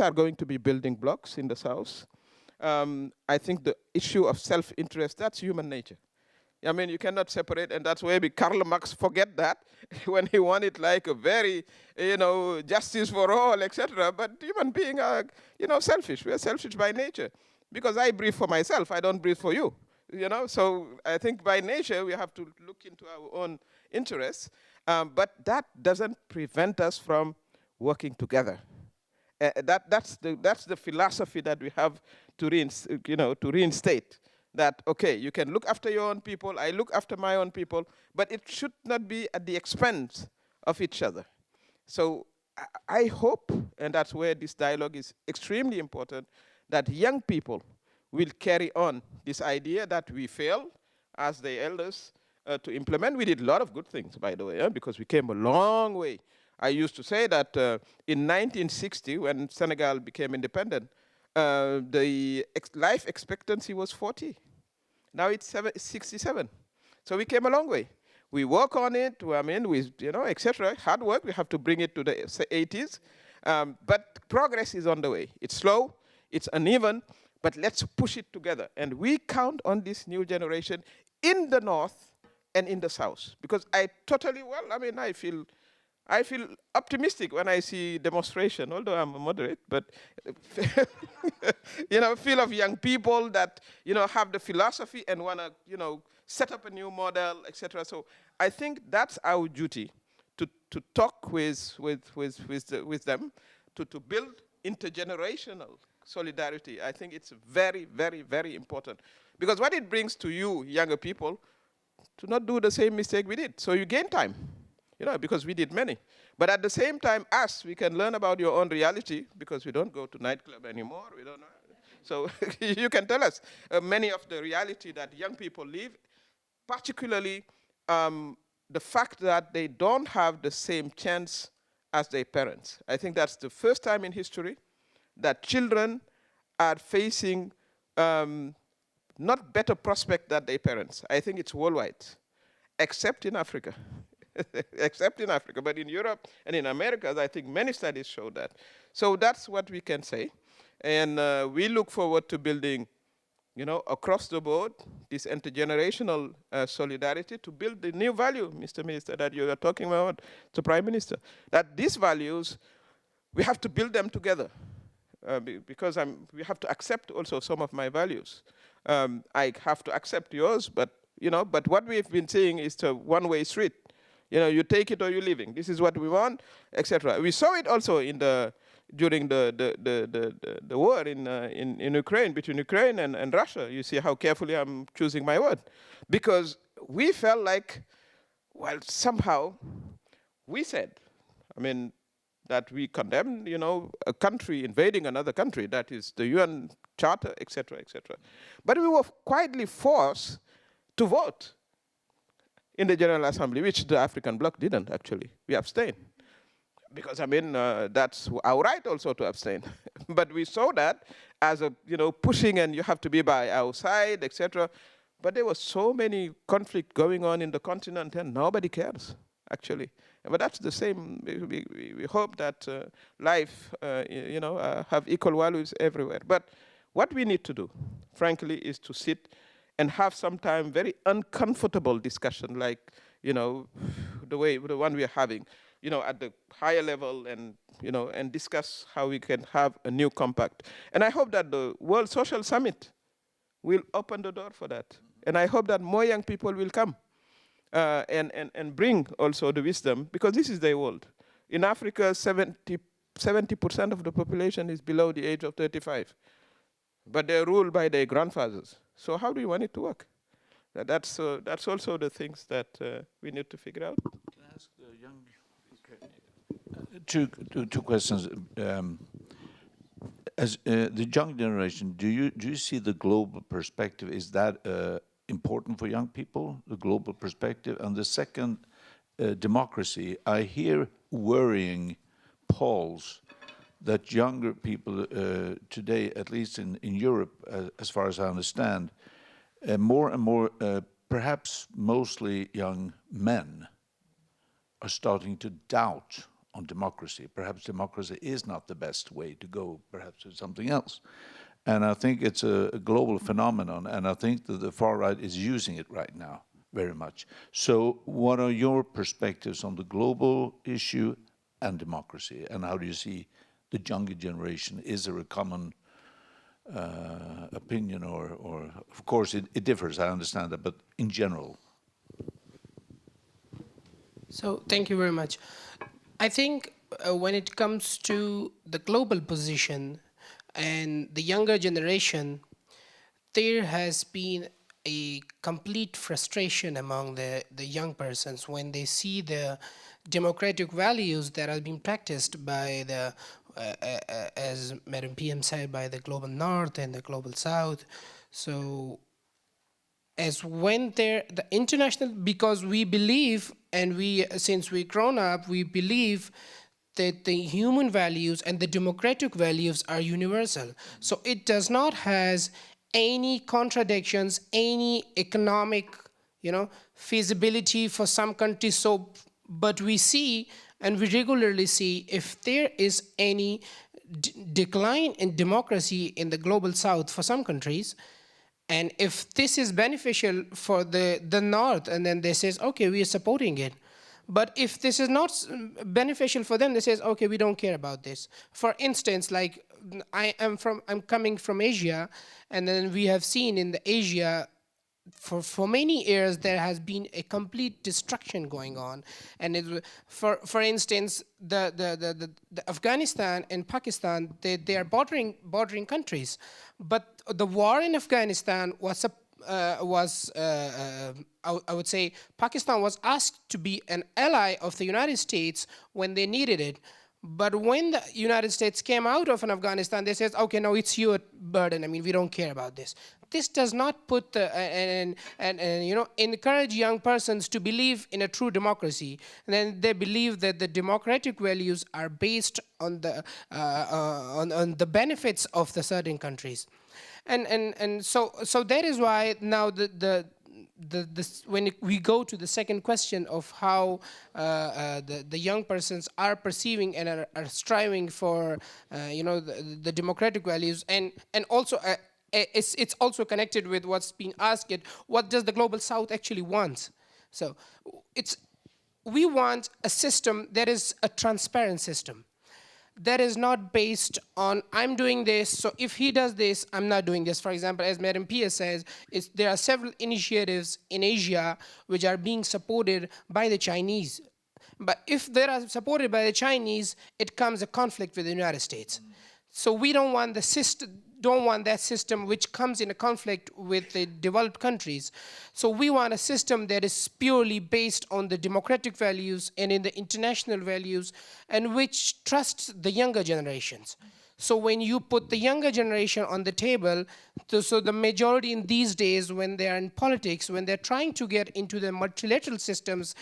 are going to be building blocks in the South. I think the issue of self-interest, that's human nature. I mean, you cannot separate, and that's why Karl Marx forget that when he wanted like a very, justice for all, etc. But human beings are, selfish. We are selfish by nature. Because I breathe for myself, I don't breathe for you. So I think by nature we have to look into our own interests. But that doesn't prevent us from working together. That's the philosophy that we have to reinstate. That, okay, you can look after your own people, I look after my own people, but it should not be at the expense of each other. So I hope, and that's where this dialogue is extremely important, that young people will carry on this idea that we failed as the elders to implement. We did a lot of good things, by the way, because we came a long way. I used to say that in 1960, when Senegal became independent, the life expectancy was 40. Now it's 67. So we came a long way. We work on it, I mean, etc. Hard work, we have to bring it to the 80s. But progress is on the way. It's slow, it's uneven, but let's push it together. And we count on this new generation in the North and in the South. Because I feel optimistic when I see demonstration, although I'm a moderate, but feel of young people that have the philosophy and want to set up a new model, etc. So I think that's our duty to talk with them, to build intergenerational solidarity. I think it's very, very, very important, because what it brings to you, younger people, to not do the same mistake we did. So you gain time. Because we did many. But at the same time, we can learn about your own reality, because we don't go to nightclub anymore. We don't know. So you can tell us many of the reality that young people live, particularly the fact that they don't have the same chance as their parents. I think that's the first time in history that children are facing not better prospect than their parents. I think it's worldwide, except in Africa. Except in Africa, but in Europe and in America, I think many studies show that. So that's what we can say. And we look forward to building, across the board, this intergenerational solidarity to build the new value, Mr. Minister, that you are talking about, the Prime Minister. That these values, we have to build them together. Because we have to accept also some of my values. I have to accept yours, but what we've been saying is a one-way street. You take it or you're leaving. This is what we want, etc. We saw it also during the war in Ukraine, between Ukraine and Russia. You see how carefully I'm choosing my word. Because we felt like, well, somehow we said, that we condemn, a country invading another country, that is the UN Charter, etc., etc. But we were quietly forced to vote in the General Assembly, which the African bloc didn't, actually. We abstained. Because, that's our right also to abstain. But we saw that as a, pushing, and you have to be by our side, etc. But there was so many conflict going on in the continent, and nobody cares, actually. But that's the same. We hope that life, have equal values everywhere. But what we need to do, frankly, is to sit and have sometimes very uncomfortable discussion, like, the one we are having, at the higher level, and, and discuss how we can have a new compact. And I hope that the World Social Summit will open the door for that. And I hope that more young people will come and bring also the wisdom, because this is their world. In Africa, 70% of the population is below the age of 35, but they're ruled by their grandfathers. So how do you want it to work? That's also the things that we need to figure out. Can I ask the young? Two questions. As the young generation, do you see the global perspective? Is that important for young people, the global perspective? And the second, democracy. I hear worrying polls that younger people today, at least in Europe, as far as I understand, more and more, perhaps mostly young men, are starting to doubt on democracy. Perhaps democracy is not the best way to go, perhaps it's something else. And I think it's a global phenomenon, and I think that the far right is using it right now very much. So what are your perspectives on the global issue and democracy, and how do you see the younger generation? Is there a common opinion, or of course it differs, I understand that, but in general? So thank you very much. I think when it comes to the global position and the younger generation, there has been a complete frustration among the young persons when they see the democratic values that are being practiced by the, as Madam PM said, by the global North and the global South. So as when the international, because we believe, and since we grown up, we believe that the human values and the democratic values are universal. So it does not has any contradictions, any economic, feasibility for some countries. So, but we see, and we regularly see, if there is any decline in democracy in the global South for some countries, and if this is beneficial for the North, and then they says, okay, we are supporting it. But if this is not beneficial for them, they says, okay, we don't care about this. For instance, like I'm coming from Asia, and then we have seen in the Asia, for many years there has been a complete destruction going on, and for instance, the Afghanistan and Pakistan, they are bordering countries, but the war in Afghanistan was I would say Pakistan was asked to be an ally of the United States when they needed it. But when the United States came out of Afghanistan, they said, okay, no, it's your burden. I mean, we don't care about this. This does not put encourage young persons to believe in a true democracy. And then they believe that the democratic values are based on the benefits of the certain countries. And so that is why now when we go to the second question of how the young persons are perceiving and are striving for the democratic values, and also it's also connected with what's being asked, what does the global South actually want? So we want a system that is a transparent system, that is not based on I'm doing this, so if he does this, I'm not doing this. For example, as Madam Pia says, there are several initiatives in Asia which are being supported by the Chinese. But if they are supported by the Chinese, it comes a conflict with the United States. So we don't want that system which comes in a conflict with the developed countries. So we want a system that is purely based on the democratic values and in the international values, and which trusts the younger generations. So when you put the younger generation on the table, so the majority in these days when they are in politics, when they're trying to get into the multilateral systems,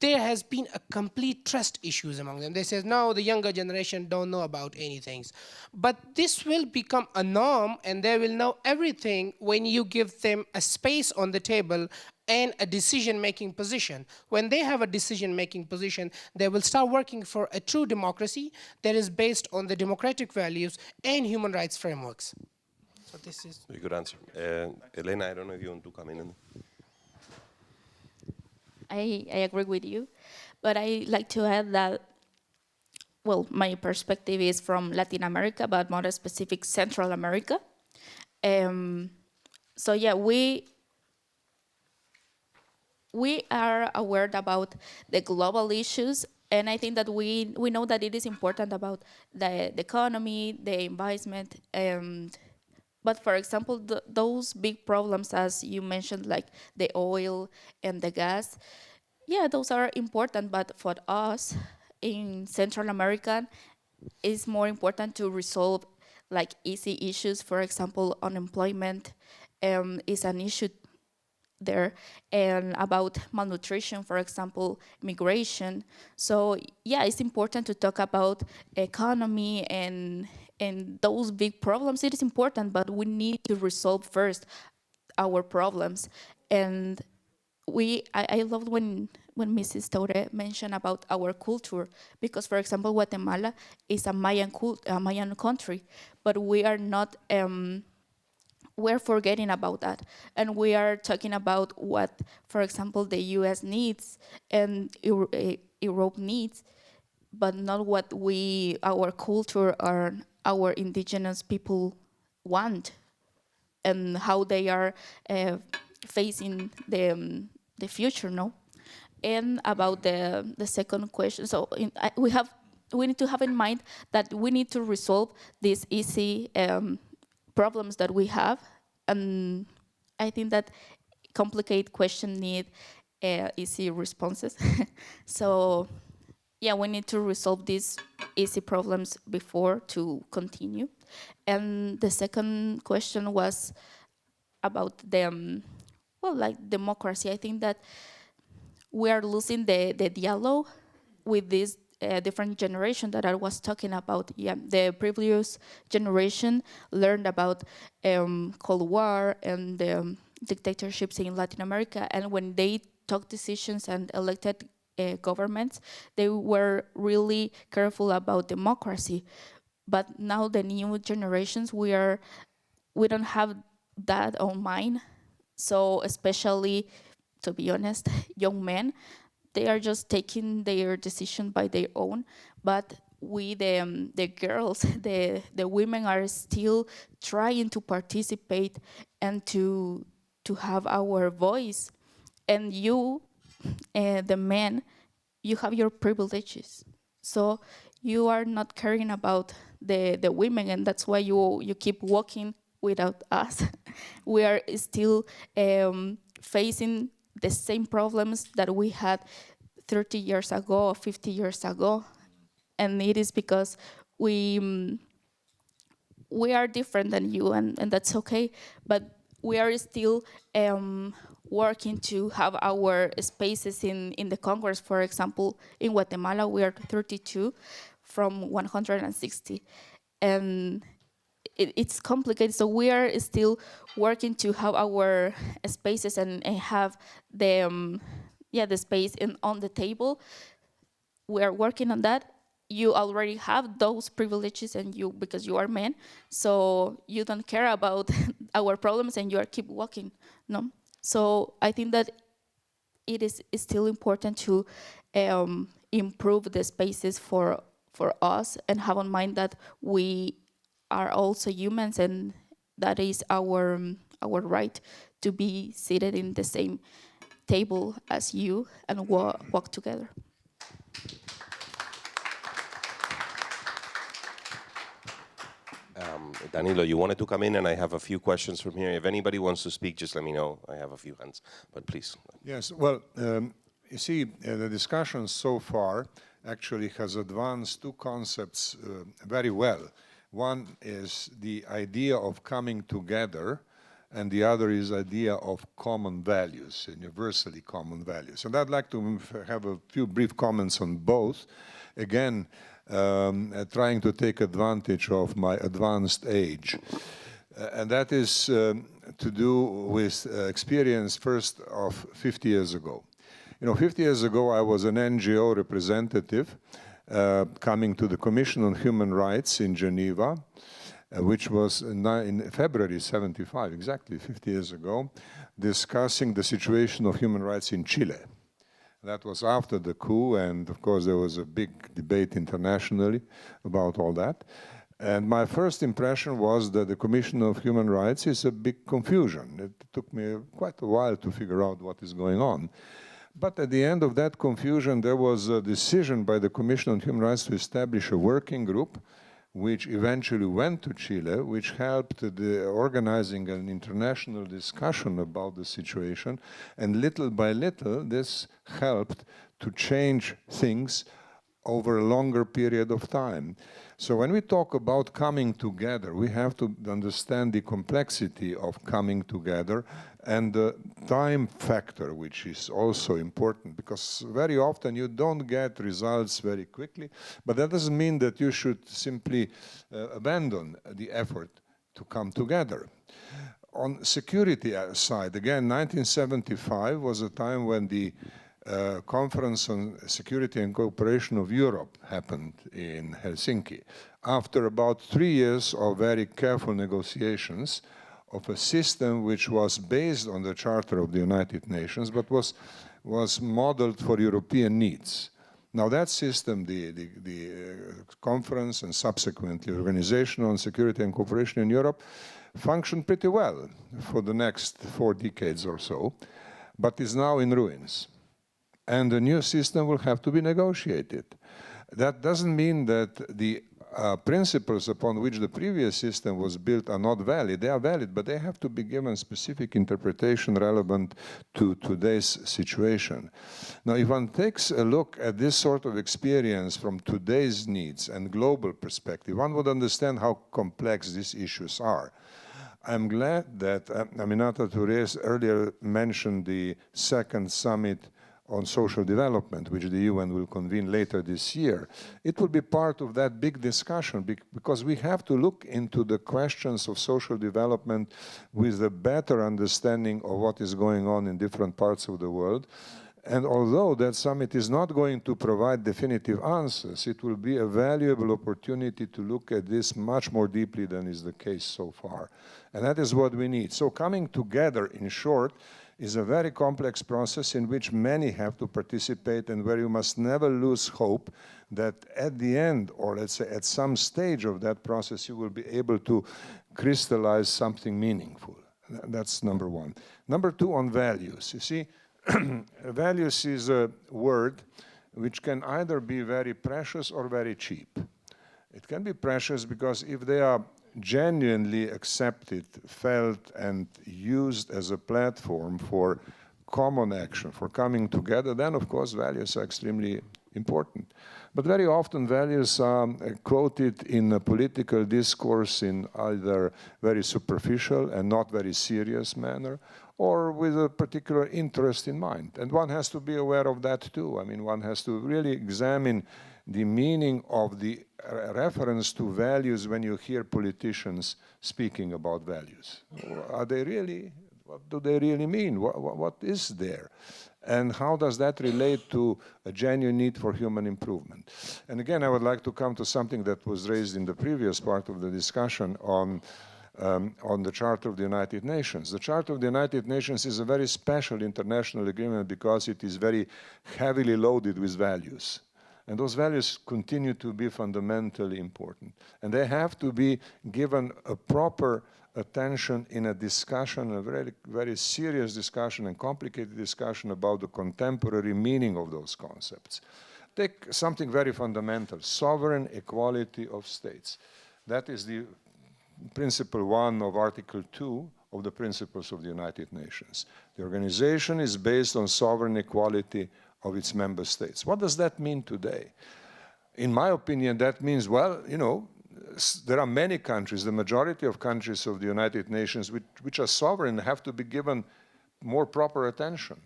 there has been a complete trust issues among them. They say, no, the younger generation don't know about anything. But this will become a norm, and they will know everything when you give them a space on the table, and a decision-making position. When they have a decision-making position, they will start working for a true democracy that is based on the democratic values and human rights frameworks. So this is... Very good answer. Elena, I don't know if you want to come in. I agree with you, but I like to add that, well, my perspective is from Latin America, but more specific Central America. So yeah, we are aware about the global issues, and I think that we know that it is important about the economy, the environment, but for example, those big problems, as you mentioned, like the oil and the gas, yeah, those are important, but for us in Central America, it's more important to resolve like easy issues. For example, unemployment is an issue there, and about malnutrition, for example, migration. So yeah, it's important to talk about economy and those big problems. It is important, but we need to resolve first our problems. And I loved when Mrs. Torre mentioned about our culture, because for example, Guatemala is a Mayan country, but we are not we're forgetting about that, and we are talking about what, for example, the US needs and Europe needs, but not what our culture or our indigenous people want, and how they are facing the future, no? And about the second question, so we need to have in mind that we need to resolve these easy problems that we have, and I think that complicated questions need easy responses. So yeah, we need to resolve these easy problems before to continue. And the second question was about the well, like democracy. I think that we are losing the dialogue with this different generation that I was talking about. Yeah, the previous generation learned about Cold War and dictatorships in Latin America, and when they took decisions and elected governments, they were really careful about democracy. But now the new generations, we don't have that on mind. So especially, to be honest, young men, they are just taking their decision by their own. But we, the girls, the women are still trying to participate and to have our voice. And you, the men, you have your privileges. So you are not caring about the women, and that's why you keep walking without us. We are still facing the same problems that we had 30 years ago or 50 years ago. And it is because we are different than you, and that's okay. But we are still working to have our spaces in the Congress. For example, in Guatemala, we are 32 from 160. And it's complicated. So we are still working to have our spaces and have the the space on the table. We are working on that. You already have those privileges, and because you are men, so you don't care about our problems, and you are keep walking, no? So I think that it is still important to improve the spaces for us, and have in mind that we are also humans, and that is our right to be seated in the same table as you and walk together. Danilo, you wanted to come in, and I have a few questions from here. If anybody wants to speak, just let me know. I have a few hands, but please. Yes, well, you see, the discussion so far actually has advanced two concepts very well. One is the idea of coming together, and the other is idea of common values, universally common values. And I'd like to have a few brief comments on both. Again, trying to take advantage of my advanced age. And that is, to do with experience first of 50 years ago. 50 years ago, I was an NGO representative coming to the Commission on Human Rights in Geneva, which was in February 75, exactly 50 years ago, discussing the situation of human rights in Chile. That was after the coup, and of course there was a big debate internationally about all that. And my first impression was that the Commission of Human Rights is a big confusion. It took me quite a while to figure out what is going on. But at the end of that confusion, there was a decision by the Commission on Human Rights to establish a working group, which eventually went to Chile, which helped the organizing an international discussion about the situation. And little by little, this helped to change things over a longer period of time. So when we talk about coming together, we have to understand the complexity of coming together and the time factor, which is also important, because very often you don't get results very quickly, but that doesn't mean that you should simply abandon the effort to come together. On security side, again, 1975 was a time when the Conference on Security and Cooperation of Europe happened in Helsinki. After about 3 years of very careful negotiations of a system which was based on the Charter of the United Nations, but was modeled for European needs. Now that system, the conference and subsequently Organization on Security and Cooperation in Europe, functioned pretty well for the next 4 decades or so, but is now in ruins. And the new system will have to be negotiated. That doesn't mean that the principles upon which the previous system was built are not valid. They are valid, but they have to be given specific interpretation relevant to today's situation. Now, if one takes a look at this sort of experience from today's needs and global perspective, one would understand how complex these issues are. I'm glad that Aminata Touré earlier mentioned the second summit on social development, which the UN will convene later this year. It will be part of that big discussion because we have to look into the questions of social development with a better understanding of what is going on in different parts of the world. And although that summit is not going to provide definitive answers, it will be a valuable opportunity to look at this much more deeply than is the case so far. And that is what we need. So coming together, in short, is a very complex process in which many have to participate and where you must never lose hope that at the end, or let's say at some stage of that process, you will be able to crystallize something meaningful. That's number one. Number two, on values. You see, values is a word which can either be very precious or very cheap. It can be precious because if they are genuinely accepted, felt, and used as a platform for common action, for coming together, then of course values are extremely important. But very often values are quoted in a political discourse in either very superficial and not very serious manner, or with a particular interest in mind. And one has to be aware of that too. I mean, one has to really examine the meaning of the reference to values when you hear politicians speaking about values. Are they really, what do they really mean? What is there? And how does that relate to a genuine need for human improvement? And again, I would like to come to something that was raised in the previous part of the discussion on the Charter of the United Nations. The Charter of the United Nations is a very special international agreement because it is very heavily loaded with values. And those values continue to be fundamentally important. And they have to be given a proper attention in a discussion, a very, very serious discussion and complicated discussion about the contemporary meaning of those concepts. Take something very fundamental, sovereign equality of states. That is the principle 1 of Article 2 of the Principles of the United Nations. The organization is based on sovereign equality of its member states. What does that mean today? In my opinion, that means, well, you know, there are many countries, the majority of countries of the United Nations which are sovereign have to be given more proper attention,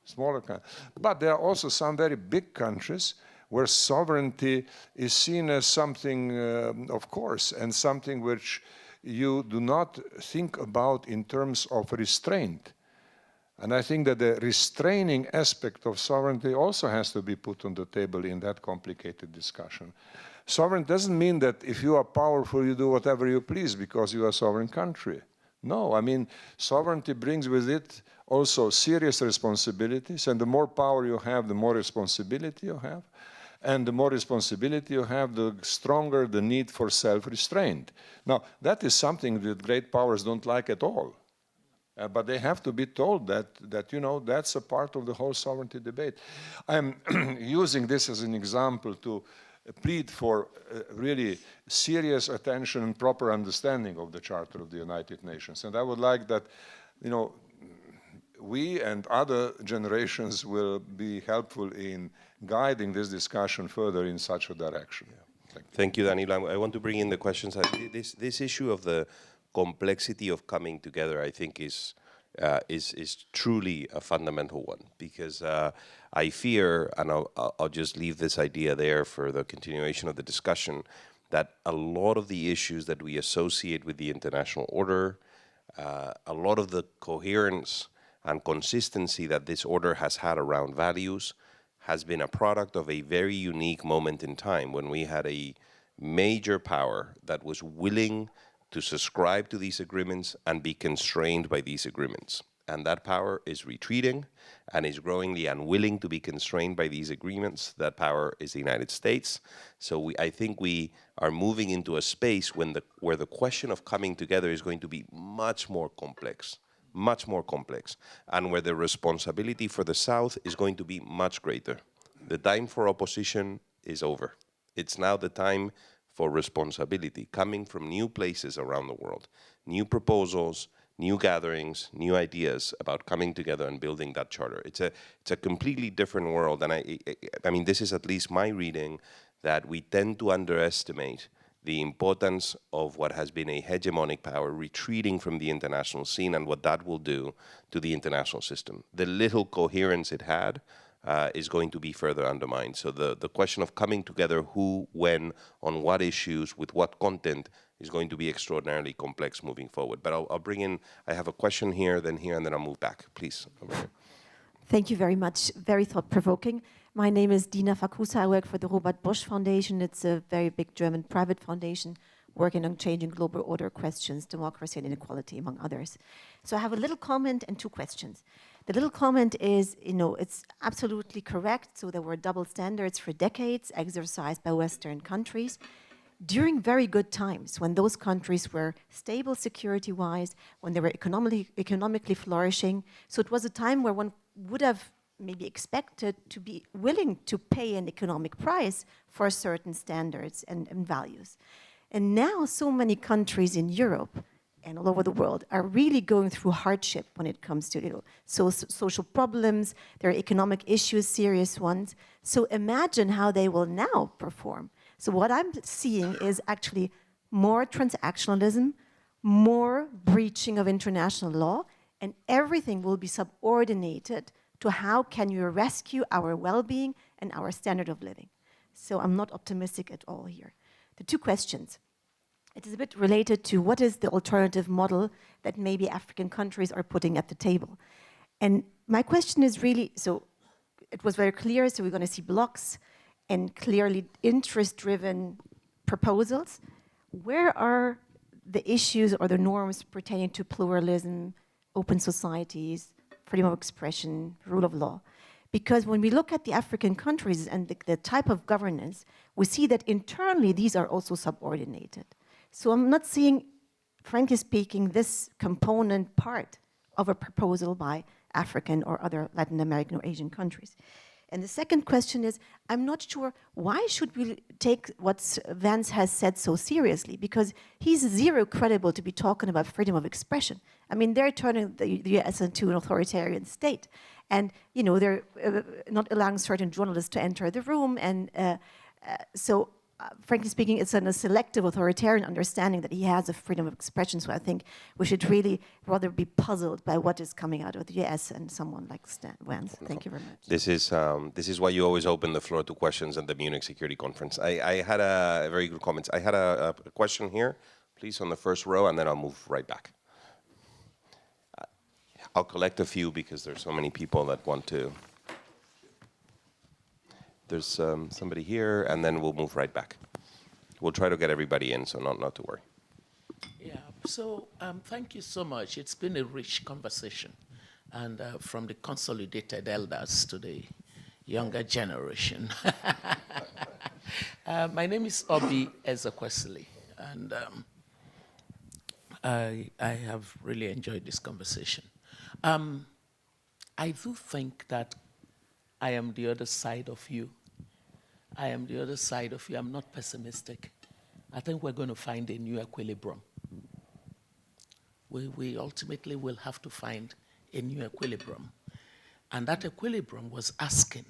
smaller countries. But there are also some very big countries where sovereignty is seen as something, of course, and something which you do not think about in terms of restraint. And I think that the restraining aspect of sovereignty also has to be put on the table in that complicated discussion. Sovereign doesn't mean that if you are powerful, you do whatever you please because you are a sovereign country. No, I mean, sovereignty brings with it also serious responsibilities, and the more power you have, the more responsibility you have. And the more responsibility you have, the stronger the need for self-restraint. Now, that is something that great powers don't like at all. But they have to be told that, you know, that's a part of the whole sovereignty debate. I'm using this as an example to plead for really serious attention and proper understanding of the Charter of the United Nations. And I would like that, you know, we and other generations will be helpful in guiding this discussion further in such a direction. Yeah. Thank you, Danilo. I want to bring in the questions. This issue of the complexity of coming together, I think, is truly a fundamental one, because I fear, and I'll just leave this idea there for the continuation of the discussion, that a lot of the issues that we associate with the international order, a lot of the coherence and consistency that this order has had around values has been a product of a very unique moment in time when we had a major power that was willing to subscribe to these agreements and be constrained by these agreements. And that power is retreating and is growingly unwilling to be constrained by these agreements. That power is the United States. So I think we are moving into a space where the question of coming together is going to be much more complex, and where the responsibility for the South is going to be much greater. The time for opposition is over. It's now the time for responsibility, coming from new places around the world, new proposals, new gatherings, new ideas about coming together and building that charter. It's a completely different world, and I mean, this is at least my reading, that we tend to underestimate the importance of what has been a hegemonic power retreating from the international scene and what that will do to the international system. The little coherence it had is going to be further undermined. So the question of coming together, who, when, on what issues, with what content, is going to be extraordinarily complex moving forward. But I'll bring in, I have a question here, and then I'll move back. Please, over here. Thank you very much. Very thought-provoking. My name is Dina Fakusa. I work for the Robert Bosch Foundation. It's a very big German private foundation working on changing global order questions, democracy and inequality, among others. So I have a little comment and two questions. The little comment is, you know, it's absolutely correct. So there were double standards for decades exercised by Western countries during very good times, when those countries were stable security-wise, when they were economically flourishing. So it was a time where one would have maybe expected to be willing to pay an economic price for certain standards and values. And now so many countries in Europe and all over the world are really going through hardship when it comes to, you know, social problems, their economic issues, serious ones. So imagine how they will now perform. So what I'm seeing is actually more transactionalism, more breaching of international law, and everything will be subordinated to how can you rescue our well-being and our standard of living. So I'm not optimistic at all here. The two questions. It is a bit related to what is the alternative model that maybe African countries are putting at the table. And my question is really, so it was very clear, so we're going to see blocks and clearly interest-driven proposals. Where are the issues or the norms pertaining to pluralism, open societies, freedom of expression, rule of law? Because when we look at the African countries and the type of governance, we see that internally these are also subordinated. So I'm not seeing, frankly speaking, this component part of a proposal by African or other Latin American or Asian countries. And the second question is, I'm not sure, why should we take what Vance has said so seriously? Because he's zero credible to be talking about freedom of expression. I mean, they're turning the US into an authoritarian state. And, you know, they're not allowing certain journalists to enter the room. And frankly speaking, it's a selective authoritarian understanding that he has of freedom of expression. So I think we should really rather be puzzled by what is coming out of the US and someone like Vance. Thank you very much. This is why you always open the floor to questions at the Munich Security Conference. I had a very good comment. I had a question here Please, on the first row, and then I'll move right back. I'll collect a few because there's so many people that want to. There's somebody here, and then we'll move right back. We'll try to get everybody in, so not to worry. Yeah, so thank you so much. It's been a rich conversation. And from the consolidated elders to the younger generation. My name is Obi Ezekwesili, and I have really enjoyed this conversation. I do think that I am the other side of you. I am the other side of you. I'm not pessimistic. I think we're going to find a new equilibrium. We ultimately will have to find a new equilibrium. And that equilibrium was asking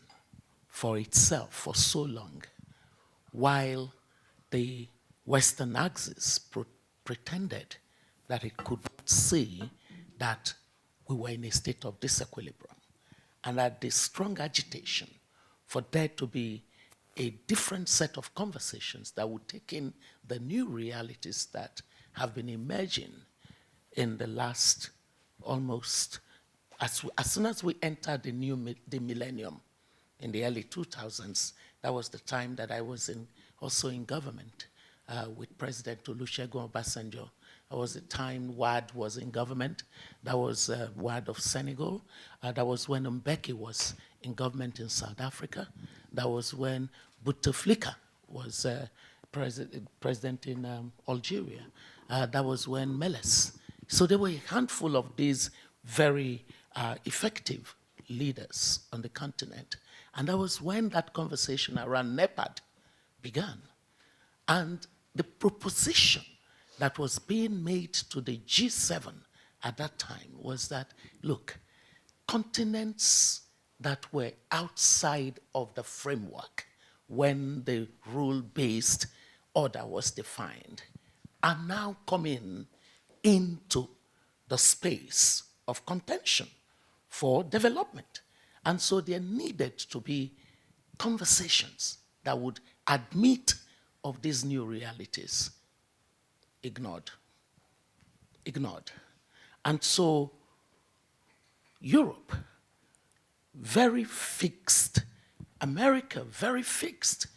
for itself for so long, while the Western axis pretended that it could not see that we were in a state of disequilibrium, and that the strong agitation for there to be a different set of conversations that would take in the new realities that have been emerging in the last almost, as soon as we entered the millennium in the early 2000s, that was the time that I was also in government with President Olusegun Obasanjo. That was the time WAD was in government. That was WAD of Senegal. That was when Mbeki was in government in South Africa. That was when Bouteflika was president in Algeria. That was when Meles. So there were a handful of these very effective leaders on the continent. And that was when that conversation around NEPAD began. And the proposition that was being made to the G7 at that time was that, look, continents that were outside of the framework when the rule-based order was defined are now coming into the space of contention for development. And so there needed to be conversations that would admit of these new realities. Ignored. And so Europe, very fixed, America, very fixed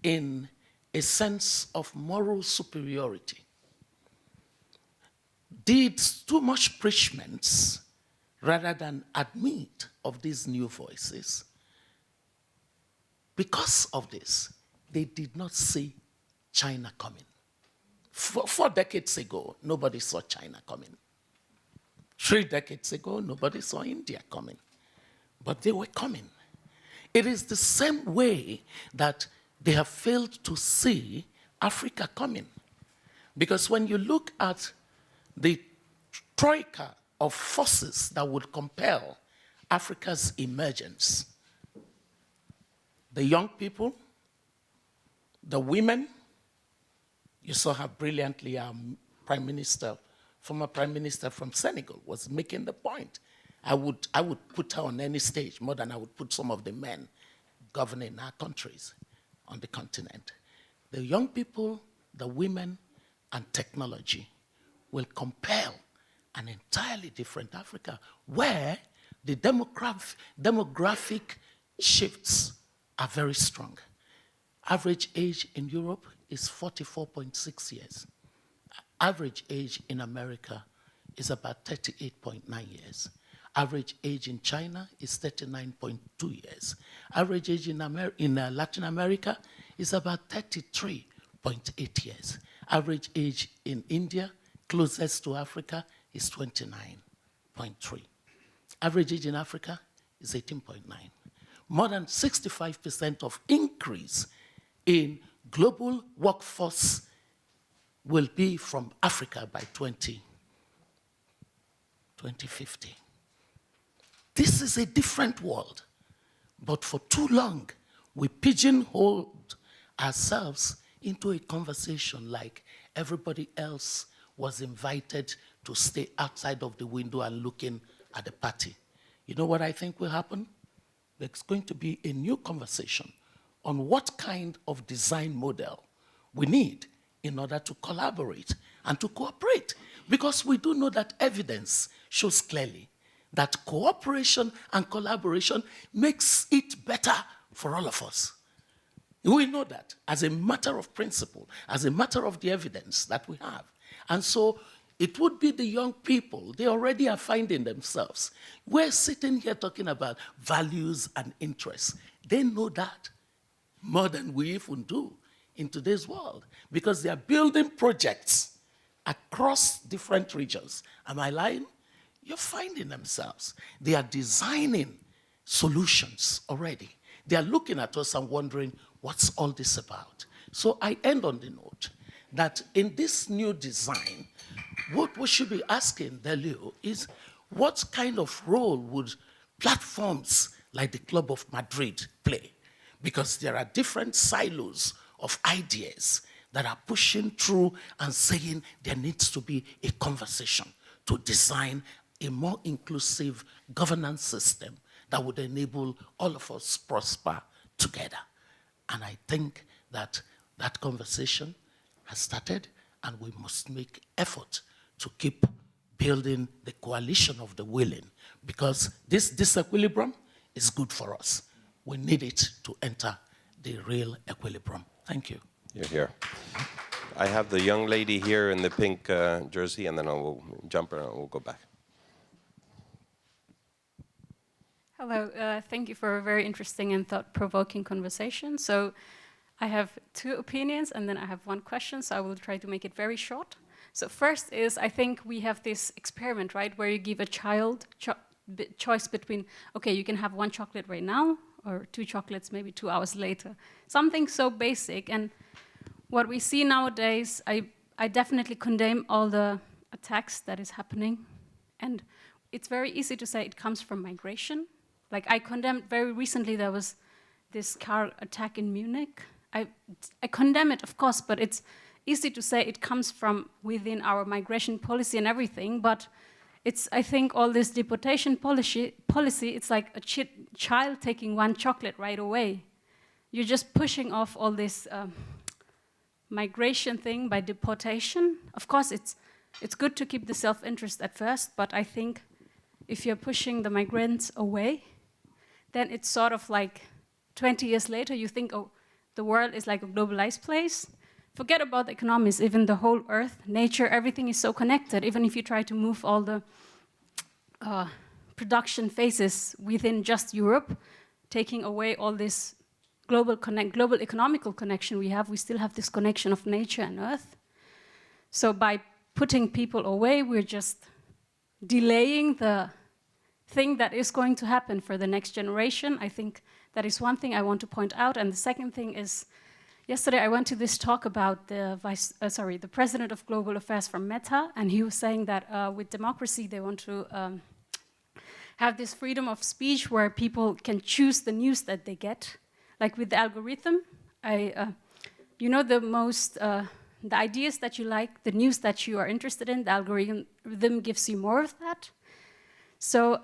in a sense of moral superiority, did too much preachments rather than admit of these new voices. Because of this, they did not see China coming. 4 decades ago, nobody saw China coming. 3 decades ago, nobody saw India coming. But they were coming. It is the same way that they have failed to see Africa coming. Because when you look at the troika of forces that would compel Africa's emergence, the young people, the women, you saw how brilliantly our former prime minister from Senegal was making the point. I would put her on any stage more than I would put some of the men governing our countries on the continent. The young people, the women, and technology will compel an entirely different Africa where the demographic shifts are very strong. Average age in Europe is 44.6 years. Average age in America is about 38.9 years. Average age in China is 39.2 years. Average age in Latin America is about 33.8 years. Average age in India, closest to Africa, is 29.3. Average age in Africa is 18.9. More than 65% of increase in global workforce will be from Africa by 2050. This is a different world. But for too long, we pigeonholed ourselves into a conversation like everybody else was invited to stay outside of the window and looking at the party. You know what I think will happen? There's going to be a new conversation on what kind of design model we need in order to collaborate and to cooperate. Because we do know that evidence shows clearly that cooperation and collaboration makes it better for all of us. We know that as a matter of principle, as a matter of the evidence that we have. And so it would be the young people, they already are finding themselves. We're sitting here talking about values and interests. They know that more than we even do in today's world, because they are building projects across different regions. Am I lying? You're finding themselves. They are designing solutions already. They are looking at us and wondering, what's all this about? So I end on the note that in this new design, what we should be asking Delio is, what kind of role would platforms like the Club of Madrid play? Because there are different silos of ideas that are pushing through and saying there needs to be a conversation to design a more inclusive governance system that would enable all of us prosper together. And I think that that conversation has started, and we must make effort to keep building the coalition of the willing, because this disequilibrium is good for us. We need it to enter the real equilibrium. Thank you. You're here. I have the young lady here in the pink jersey, and then I will jump around and we'll go back. Hello, thank you for a very interesting and thought-provoking conversation. So I have two opinions and then I have one question, so I will try to make it very short. So first is, I think we have this experiment, right, where you give a child choice between, okay, you can have one chocolate right now, or two chocolates maybe 2 hours later. Something so basic. And what we see nowadays, I definitely condemn all the attacks that is happening. And it's very easy to say it comes from migration. Like I condemned very recently, there was this car attack in Munich. I condemn it, of course, but it's easy to say it comes from within our migration policy and everything, but it's, I think, all this deportation policy, it's like a child taking one chocolate right away. You're just pushing off all this migration thing by deportation. Of course, it's good to keep the self-interest at first, but I think if you're pushing the migrants away, then it's sort of like 20 years later, you think, oh, the world is like a globalized place. Forget about the economics, even the whole earth, nature, everything is so connected. Even if you try to move all the production phases within just Europe, taking away all this global economical connection we have, we still have this connection of nature and earth. So by putting people away, we're just delaying the thing that is going to happen for the next generation. I think that is one thing I want to point out. And the second thing is, yesterday I went to this talk about the president of global affairs from Meta, and he was saying that with democracy they want to have this freedom of speech where people can choose the news that they get. Like with the algorithm, you know, the ideas that you like, the news that you are interested in, the algorithm gives you more of that. So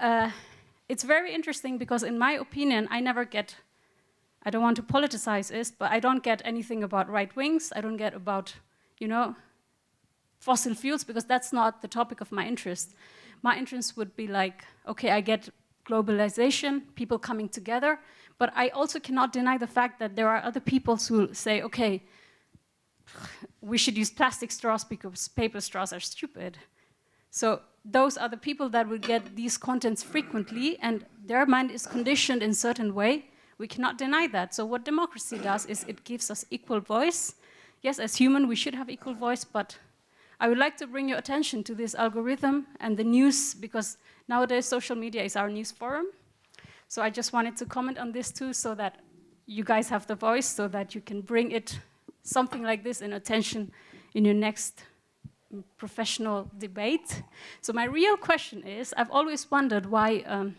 it's very interesting because in my opinion, I don't want to politicize this, but I don't get anything about right wings. I don't get about, you know, fossil fuels, because that's not the topic of my interest. My interest would be like, okay, I get globalization, people coming together, but I also cannot deny the fact that there are other people who say, okay, we should use plastic straws because paper straws are stupid. So those are the people that will get these contents frequently, and their mind is conditioned in a certain way. We cannot deny that. So what democracy does is it gives us equal voice. Yes, as human, we should have equal voice, but I would like to bring your attention to this algorithm and the news, because nowadays social media is our news forum. So I just wanted to comment on this too, so that you guys have the voice, so that you can bring it, something like this, in attention in your next professional debate. So my real question is, I've always wondered why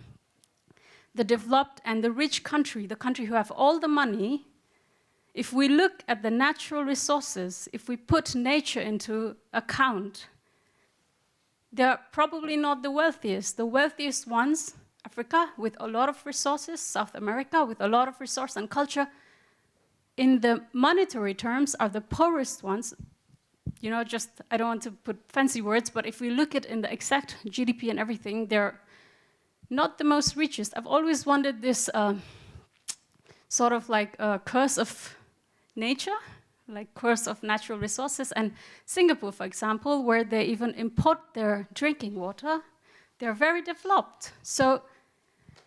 the developed and the rich country, the country who have all the money, if we look at the natural resources, if we put nature into account, they're probably not the wealthiest. The wealthiest ones, Africa with a lot of resources, South America with a lot of resource and culture, in the monetary terms are the poorest ones, you know, just, I don't want to put fancy words, but if we look at in the exact GDP and everything, they're not the most richest. I've always wanted this sort of like a curse of nature, like curse of natural resources. And Singapore, for example, where they even import their drinking water, they're very developed. So,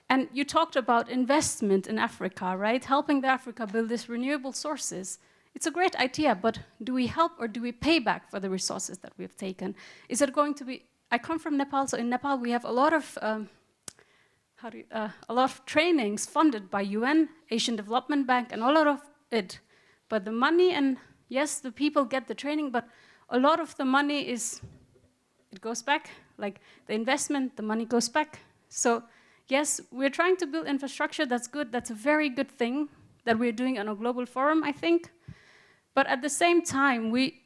and you talked about investment in Africa, right? Helping the Africa build these renewable sources. It's a great idea, but do we help or do we pay back for the resources that we've taken? Is it going to be, I come from Nepal, so in Nepal we have a lot of a lot of trainings funded by UN, Asian Development Bank, and a lot of it. But the money, and yes, the people get the training, but a lot of the money it goes back. Like the investment, the money goes back. So yes, we're trying to build infrastructure, that's good, that's a very good thing that we're doing on a global forum, I think. But at the same time, we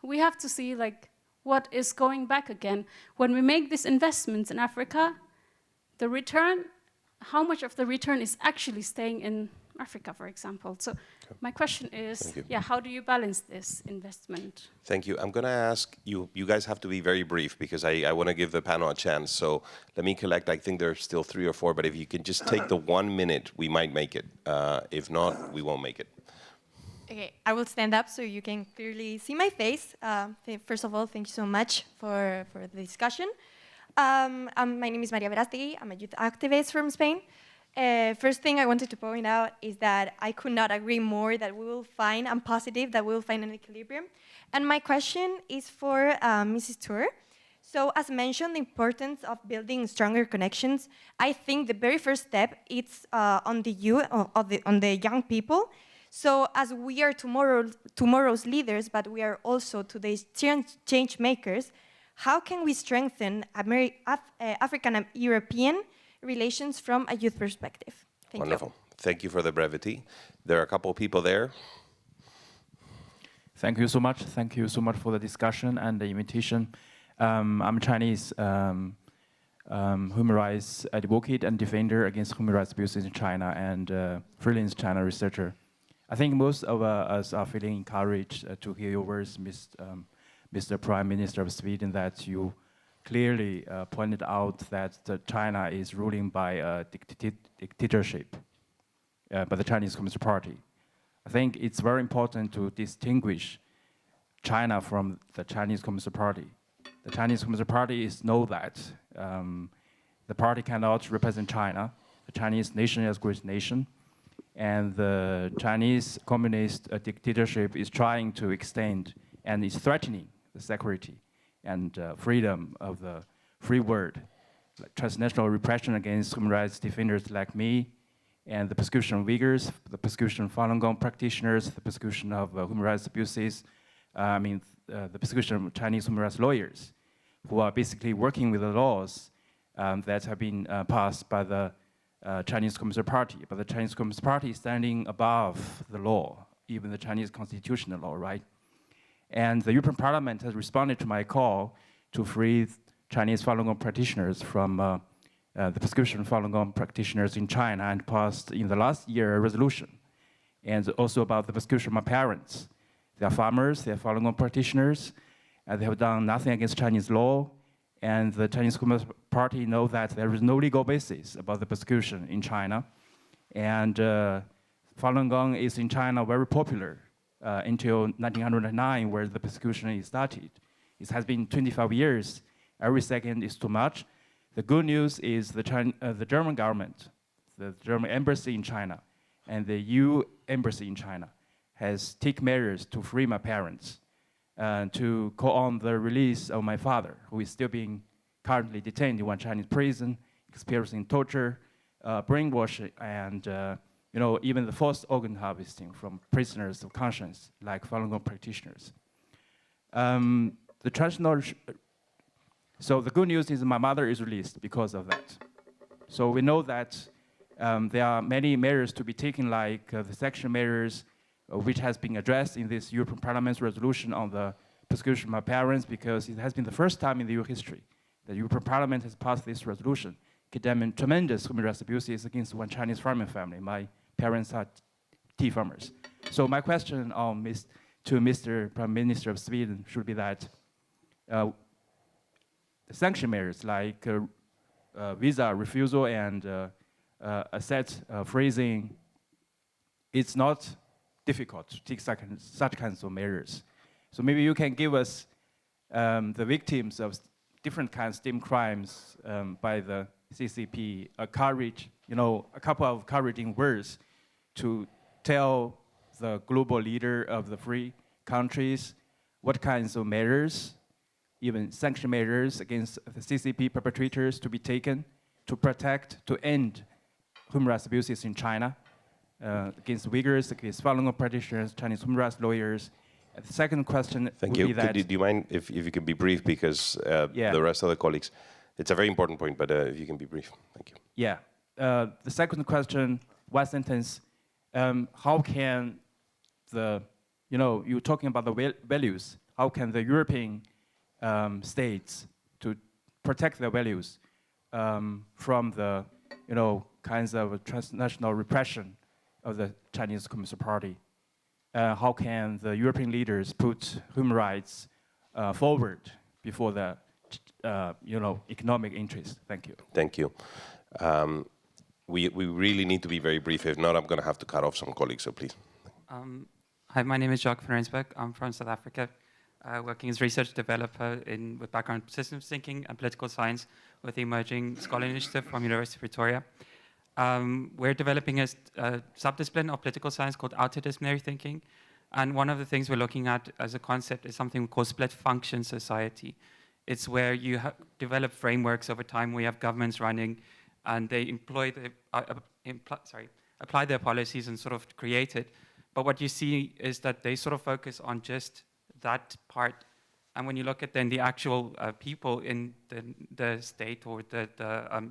have to see like what is going back again. When we make these investments in Africa, the return, how much of the return is actually staying in Africa, for example? So my question is, how do you balance this investment? Thank you. I'm going to ask you, you guys have to be very brief because I want to give the panel a chance. So let me collect, I think there's still 3 or 4, but if you can just take the 1 minute, we might make it. If not, we won't make it. Okay, I will stand up so you can clearly see my face. First of all, thank you so much for the discussion. My name is Maria Verástegui. I'm a youth activist from Spain. First thing I wanted to point out is that I could not agree more that we will find, I'm positive that we will find an equilibrium. And my question is for Mrs. Tour. So as mentioned, the importance of building stronger connections, I think the very first step is on the youth, on the young people. So as we are tomorrow's leaders, but we are also today's change makers, how can we strengthen African and European relations from a youth perspective? Wonderful. Thank you for the brevity. There are a couple of people there. Thank you so much. Thank you so much for the discussion and the invitation. I'm a Chinese human rights advocate and defender against human rights abuses in China and freelance China researcher. I think most of us are feeling encouraged to hear your words, Mr. Prime Minister of Sweden, that you clearly pointed out that China is ruling by a dictatorship, by the Chinese Communist Party. I think it's very important to distinguish China from the Chinese Communist Party. The Chinese Communist Party is know that the party cannot represent China. The Chinese nation is a great nation. And the Chinese communist dictatorship is trying to extend and is threatening the security and freedom of the free world. Like transnational repression against human rights defenders like me, and the persecution of Uyghurs, the persecution of Falun Gong practitioners, the persecution of human rights abuses, the persecution of Chinese human rights lawyers, who are basically working with the laws that have been passed by the Chinese Communist Party, but the Chinese Communist Party is standing above the law, even the Chinese constitutional law, right? And the European Parliament has responded to my call to free Chinese Falun Gong practitioners from the persecution of Falun Gong practitioners in China and passed in the last year a resolution. And also about the persecution of my parents. They are farmers, they are Falun Gong practitioners, and they have done nothing against Chinese law. And the Chinese Communist Party know that there is no legal basis about the persecution in China. And Falun Gong is in China very popular until 1909, where the persecution is started. It has been 25 years. Every second is too much. The good news is the German government, the German embassy in China, and the EU embassy in China has taken measures to free my parents, to call on the release of my father, who is still being currently detained in one Chinese prison, experiencing torture, brainwashing, and even the forced organ harvesting from prisoners of conscience, like Falun Gong practitioners. So the good news is my mother is released because of that. So we know that there are many measures to be taken, like the section measures, which has been addressed in this European Parliament's resolution on the persecution of my parents, because it has been the first time in the EU history that the European Parliament has passed this resolution condemning tremendous human rights abuses against one Chinese farming family. My parents are tea farmers. So my question on Ms. to Mr. Prime Minister of Sweden should be that the sanction measures like visa refusal and asset freezing, it's not difficult to take such kinds of measures. So maybe you can give us the victims of different kinds of stem crimes by the CCP courage, a couple of encouraging words to tell the global leader of the free countries what kinds of measures, even sanction measures against the CCP perpetrators to be taken to protect, to end human rights abuses in China, against Uyghurs, against Falun Gong practitioners, Chinese human rights lawyers. The second question would be that... Do you mind if you can be brief, because the rest of the colleagues, it's a very important point, but if you can be brief, thank you. Yeah. The second question, one sentence, how can you're talking about the values, how can the European states to protect their values from the, kinds of transnational repression of the Chinese Communist Party? How can the European leaders put human rights forward before the, economic interest? Thank you. Thank you. We really need to be very brief. If not, I'm going to have to cut off some colleagues, so please. Hi, my name is Jacques van Rensbeck. I'm from South Africa, working as research developer with background in systems thinking and political science with the Emerging Scholar Initiative from University of Pretoria. We're developing a subdiscipline of political science called interdisciplinary thinking. And one of the things we're looking at as a concept is something we call split function society. It's where you develop frameworks over time where you have governments running and they apply their policies and sort of create it. But what you see is that they sort of focus on just that part. And when you look at then the actual people in the state or the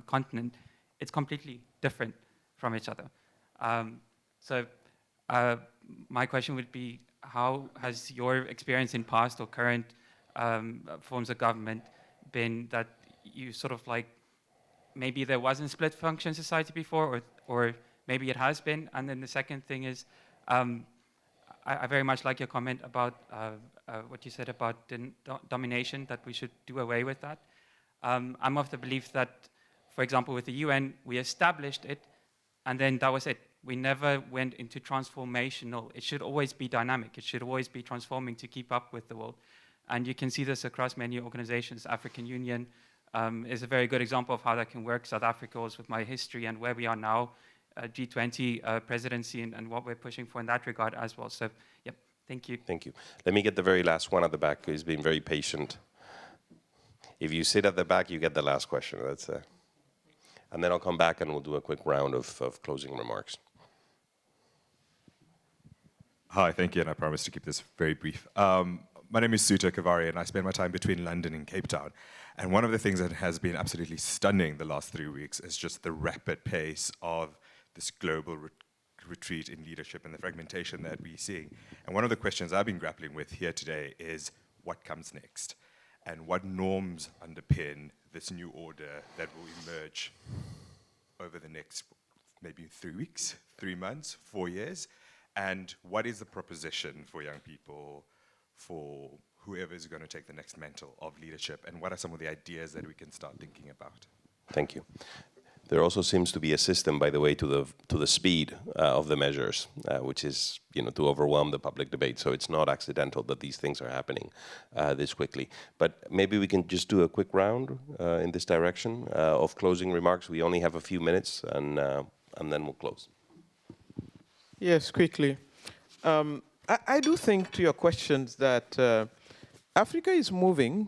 continent, it's completely different from each other. My question would be, how has your experience in past or current forms of government been that you sort of like, maybe there wasn't split function society before, or maybe it has been? And then the second thing is, I very much like your comment about what you said about domination, that we should do away with that. I'm of the belief that, for example, with the UN, we established it, and then that was it. We never went into transformational. It should always be dynamic. It should always be transforming to keep up with the world. And you can see this across many organizations. African Union is a very good example of how that can work. South Africa was with my history and where we are now, G20 presidency and what we're pushing for in that regard as well. So, yeah, thank you. Thank you. Let me get the very last one at the back, who's been very patient. If you sit at the back, you get the last question. That's and then I'll come back and we'll do a quick round of closing remarks. Hi, thank you, and I promise to keep this very brief. My name is Suta Kavari, and I spend my time between London and Cape Town. And one of the things that has been absolutely stunning the last 3 weeks is just the rapid pace of this global retreat in leadership and the fragmentation that we're seeing. And one of the questions I've been grappling with here today is what comes next? And what norms underpin this new order that will emerge over the next maybe 3 weeks, 3 months, 4 years? And what is the proposition for young people, for whoever is going to take the next mantle of leadership? And what are some of the ideas that we can start thinking about? Thank you. There also seems to be a system, by the way, to the speed of the measures, which is, to overwhelm the public debate. So it's not accidental that these things are happening this quickly. But maybe we can just do a quick round in this direction of closing remarks. We only have a few minutes, and then we'll close. Yes, quickly. I do think, to your questions, that Africa is moving.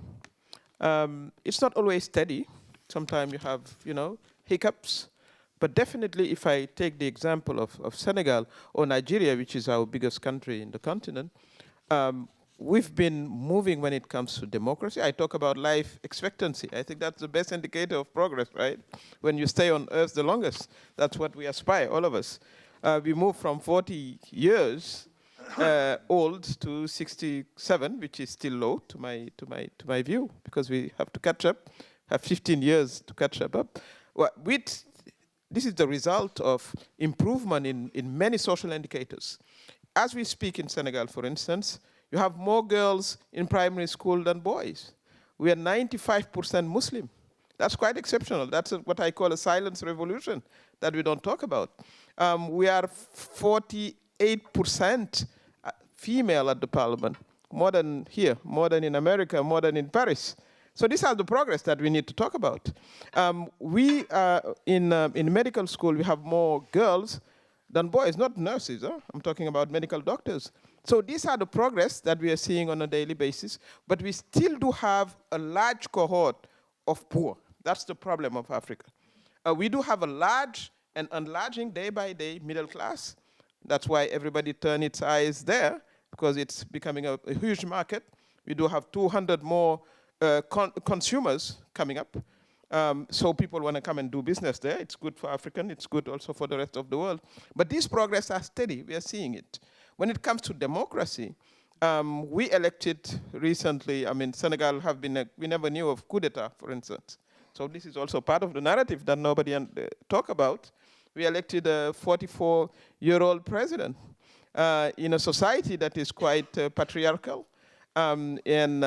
It's not always steady. Sometimes you have, hiccups. But definitely, if I take the example of Senegal or Nigeria, which is our biggest country in the continent, we've been moving when it comes to democracy. I talk about life expectancy. I think that's the best indicator of progress, right? When you stay on earth the longest, that's what we aspire, all of us. We moved from 40 years old to 67, which is still low to my view, because we have to catch up, have 15 years to catch up. Well, this is the result of improvement in many social indicators. As we speak in Senegal, for instance, You have more girls in primary school than boys. We are 95% Muslim. That's quite exceptional. That's what I call a silence revolution that we don't talk about. We are 48% female at the parliament, more than here, more than in America, more than in Paris. So these are the progress that we need to talk about. In medical school, we have more girls than boys, not nurses. Huh? I'm talking about medical doctors. So these are the progress that we are seeing on a daily basis, but we still do have a large cohort of poor. That's the problem of Africa. We do have a large and enlarging day by day middle class. That's why everybody turns its eyes there, because it's becoming a huge market. We do have 200 more consumers coming up. So people want to come and do business there. It's good for African. It's good also for the rest of the world. But these progress are steady. We are seeing it. When it comes to democracy, we elected recently, I mean, Senegal have been, we never knew of coup d'etat, for instance. So this is also part of the narrative that nobody talk about. We elected a 44-year-old president in a society that is quite patriarchal. And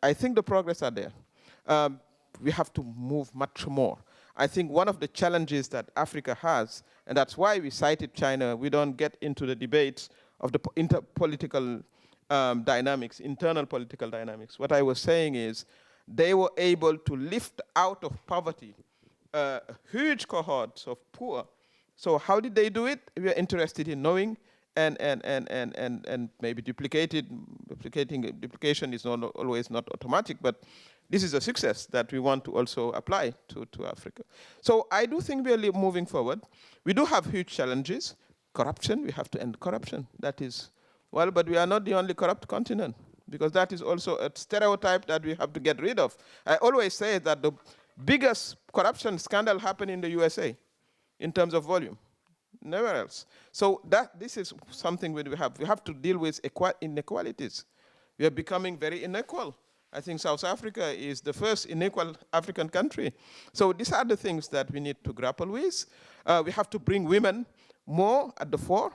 I think the progress are there. We have to move much more. I think one of the challenges that Africa has, and that's why we cited China, we don't get into the debates of the political dynamics, internal political dynamics. What I was saying is they were able to lift out of poverty huge cohorts of poor. So how did they do it? We are interested in knowing, and maybe duplication is not always not automatic, but this is a success that we want to also apply to Africa. So I do think we are moving forward. We do have huge challenges. Corruption, we have to end corruption. That is, well, but we are not the only corrupt continent, because that is also a stereotype that we have to get rid of. I always say that the biggest corruption scandal happened in the USA in terms of volume, nowhere else. So this is something we have. We have to deal with inequalities. We are becoming very unequal. I think South Africa is the first unequal African country. So these are the things that we need to grapple with. We have to bring women more at the fore.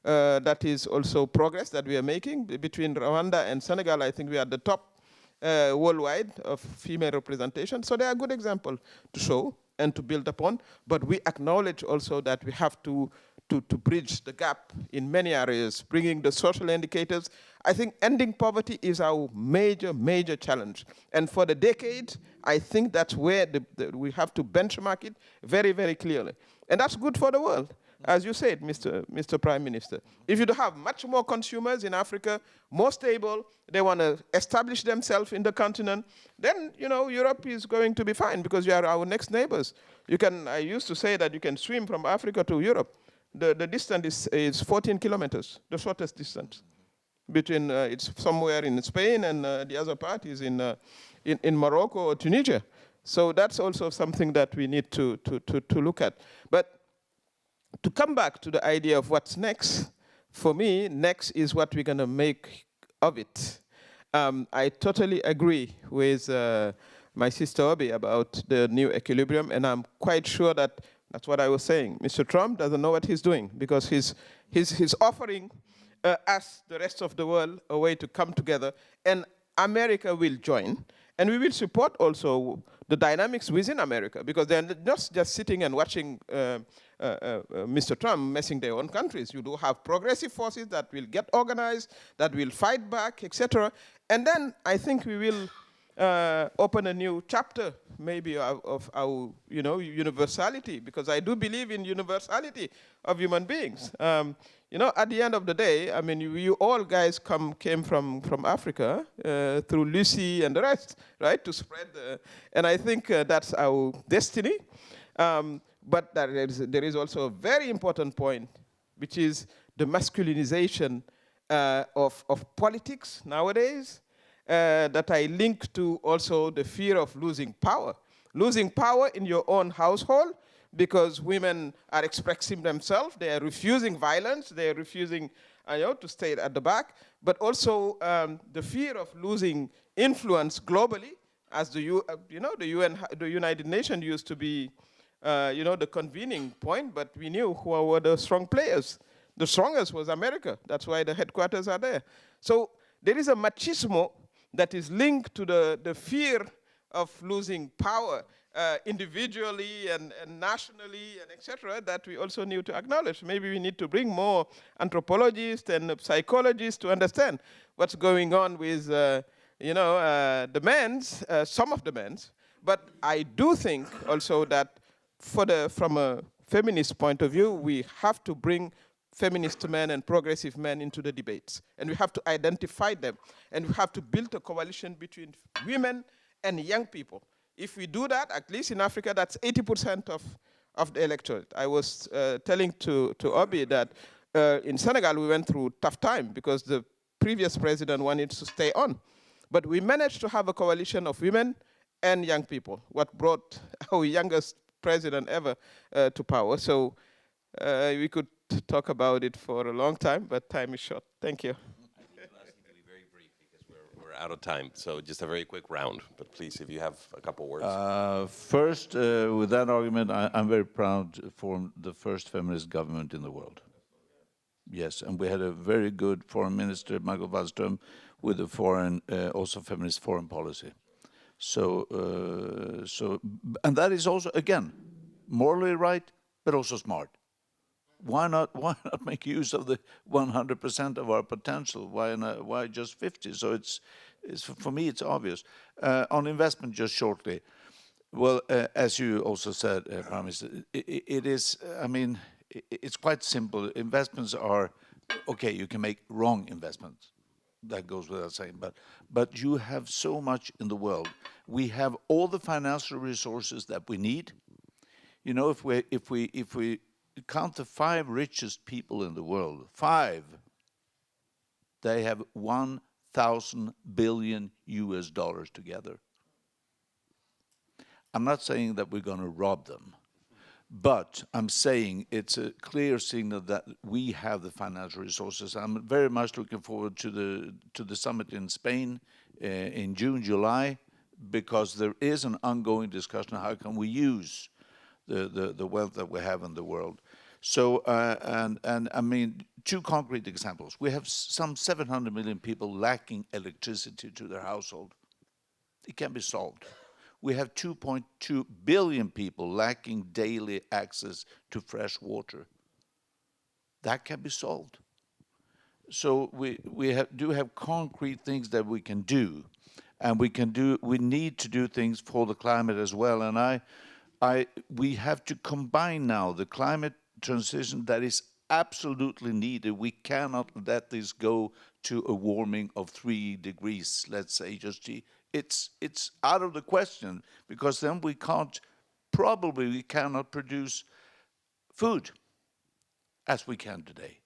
That is also progress that we are making. Between Rwanda and Senegal, I think we are at the top worldwide of female representation. So they are a good example to show and to build upon. But we acknowledge also that we have to bridge the gap in many areas, bringing the social indicators. I think ending poverty is our major, major challenge. And for the decade, I think that's where we have to benchmark it very, very clearly. And that's good for the world. As you said, Mr. Prime Minister, if you have much more consumers in Africa, more stable, they want to establish themselves in the continent, then Europe is going to be fine, because you are our next neighbors. I used to say that you can swim from Africa to Europe. The distance is 14 kilometers, the shortest distance. Between it's somewhere in Spain, and the other part is in Morocco or Tunisia. So that's also something that we need to look at. But to come back to the idea of what's next, for me, next is what we're going to make of it. I totally agree with my sister Obi about the new equilibrium, and I'm quite sure that's what I was saying. Mr. Trump doesn't know what he's doing, because he's offering us, the rest of the world, a way to come together, and America will join, and we will support also the dynamics within America, because they're not just sitting and watching Mr. Trump messing their own countries. You do have progressive forces that will get organized, that will fight back, etc. And then I think we will open a new chapter, maybe, of our universality, because I do believe in universality of human beings. At the end of the day, I mean, you all guys came from Africa through Lucy and the rest, right, to spread and I think that's our destiny. But there is also a very important point, which is the masculinization of politics nowadays, that I link to also the fear of losing power. Losing power in your own household, because women are expressing themselves, they are refusing violence, they are refusing to stay at the back, but also the fear of losing influence globally, as the United Nations used to be the convening point, but we knew who were the strong players. The strongest was America. That's why the headquarters are there. So there is a machismo that is linked to the fear of losing power individually and nationally and etc. that we also need to acknowledge. Maybe we need to bring more anthropologists and psychologists to understand what's going on with the men's, some of the men's. But I do think also that from a feminist point of view, we have to bring feminist men and progressive men into the debates. And we have to identify them. And we have to build a coalition between women and young people. If we do that, at least in Africa, that's 80% of the electorate. I was telling to Obi that in Senegal, we went through tough time because the previous president wanted to stay on. But we managed to have a coalition of women and young people, what brought our youngest president ever to power. So we could talk about it for a long time, but time is short. Thank you. Very brief because we're out of time. So just a very quick round. But please, if you have a couple words. First, with that argument, I'm very proud to form the first feminist government in the world. Yes, and we had a very good foreign minister, Michael Wallström, with a also feminist foreign policy. So, and that is also, again, morally right, but also smart. Why not make use of the 100% of our potential? Why just 50? So for me, it's obvious. On investment, just shortly. Well, as you also said, Prime Minister, it is, I mean, it's quite simple. Investments are, okay, you can make wrong investments. That goes without saying, but you have so much in the world. We have all the financial resources that we need. You know, if we count the 5 richest people in the world, 5, they have $1,000 billion together. I'm not saying that we're going to rob them, but I'm saying it's a clear signal that we have the financial resources. I'm very much looking forward to the summit in Spain in June, July, because there is an ongoing discussion on how can we use the wealth that we have in the world. So, and I mean, 2 concrete examples. We have some 700 million people lacking electricity to their household. It can be solved. We have 2.2 billion people lacking daily access to fresh water. That can be solved. So we do have concrete things that we can do, and we need to do things for the climate as well. And we have to combine now the climate transition that is absolutely needed. We cannot let this go to a warming of 3 degrees, let's say, it's out of the question, because then we cannot produce food as we can today.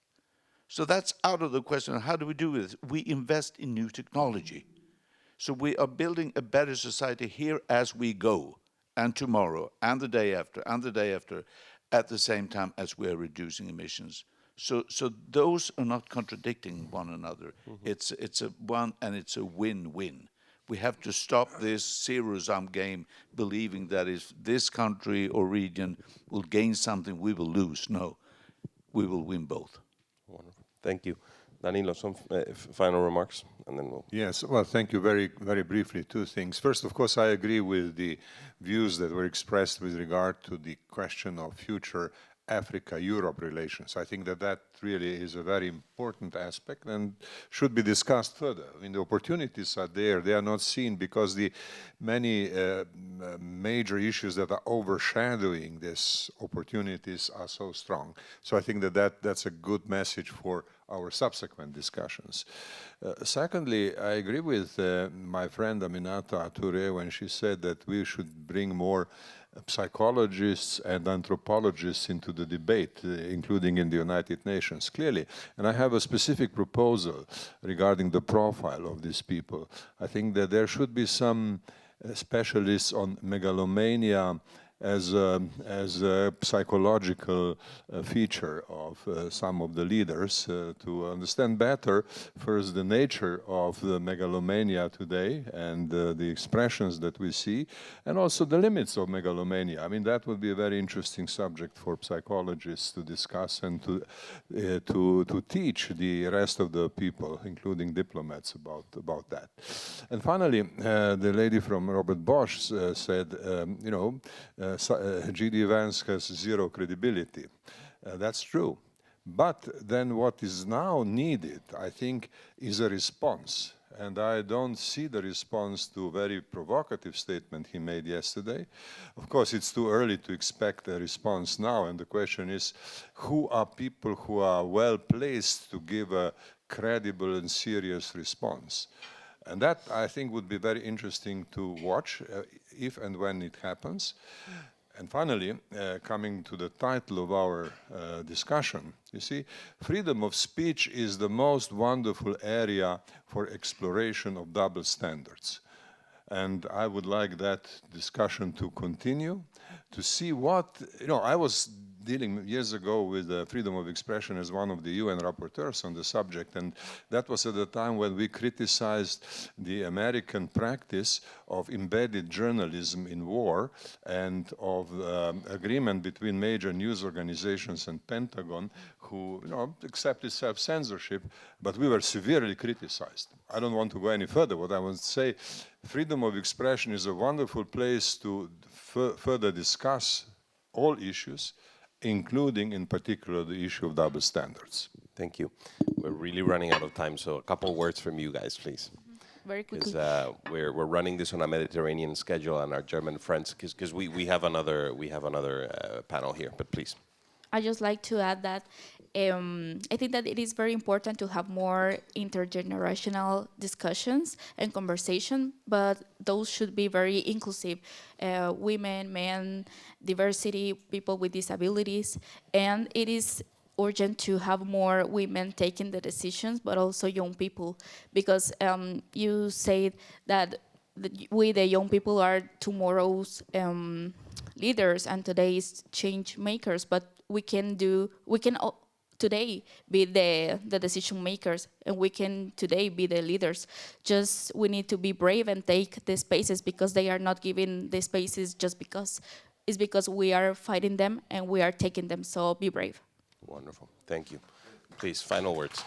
So that's out of the question. How do we do this? We invest in new technology. So we are building a better society here as we go, and tomorrow, and the day after, and the day after, at the same time as we are reducing emissions. So those are not contradicting one another. It's a one, and it's a win-win. We have to stop this zero-sum game, believing that if this country or region will gain something, we will lose. No, we will win both. Wonderful. Thank you. Danilo, some final remarks, and then we'll... Yes, well, thank you. Very, very briefly, 2 things. First, of course, I agree with the views that were expressed with regard to the question of future Africa-Europe relations. I think that really is a very important aspect and should be discussed further. I mean, the opportunities are there. They are not seen because the many major issues that are overshadowing these opportunities are so strong. So I think that's a good message for our subsequent discussions. Secondly, I agree with my friend Aminata Touré when she said that we should bring more psychologists and anthropologists into the debate, including in the United Nations, clearly. And I have a specific proposal regarding the profile of these people. I think that there should be some specialists on megalomania as a psychological feature of some of the leaders to understand better, first, the nature of the megalomania today and the expressions that we see, and also the limits of megalomania. I mean, that would be a very interesting subject for psychologists to discuss and to teach the rest of the people, including diplomats, about that. And finally, the lady from Robert Bosch said, you know, G.D. Vance has zero credibility. That's true. But then what is now needed, I think, is a response. And I don't see the response to a very provocative statement he made yesterday. Of course, it's too early to expect a response now. And the question is, who are people who are well placed to give a credible and serious response? And that, I think, would be very interesting to watch if and when it happens. And finally, coming to the title of our discussion, you see, freedom of speech is the most wonderful area for exploration of double standards. And I would like that discussion to continue, to see what, you know, I was dealing years ago with freedom of expression as one of the UN rapporteurs on the subject, and that was at the time when we criticized the American practice of embedded journalism in war and of agreement between major news organizations and Pentagon who, you know, accepted self-censorship, but we were severely criticized. I don't want to go any further. What I want to say, freedom of expression is a wonderful place to further discuss all issues, including, in particular, the issue of double standards. Thank you. We're really running out of time, so a couple words from you guys, please. Very quickly. Because we're running this on a Mediterranean schedule, and our German friends, because we have another panel here. But please. I just like to add that I think that it is very important to have more intergenerational discussions and conversation, but those should be very inclusive. Women, men, diversity, people with disabilities, and it is urgent to have more women taking the decisions, but also young people, because you said that we, the young people, are tomorrow's leaders and today's change makers, but we can today be the decision makers, and we can today be the leaders. Just we need to be brave and take the spaces, because they are not giving the spaces just because. It's because we are fighting them and we are taking them, so be brave. Wonderful, thank you. Please, final words.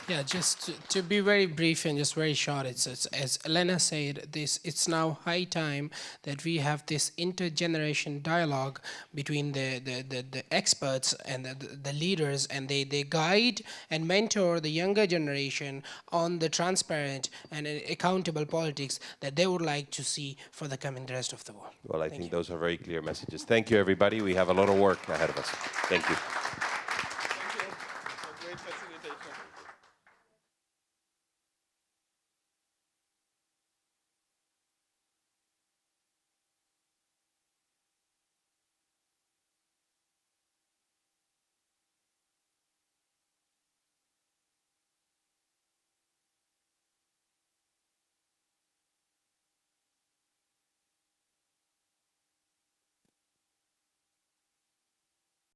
Yeah, just to be very brief and just very short, it's as Elena said, it's now high time that we have this intergeneration dialogue between the experts and the leaders, and they guide and mentor the younger generation on the transparent and accountable politics that they would like to see for the coming rest of the world. Well, I think those are very clear messages. Thank you, everybody. We have a lot of work ahead of us. Thank you.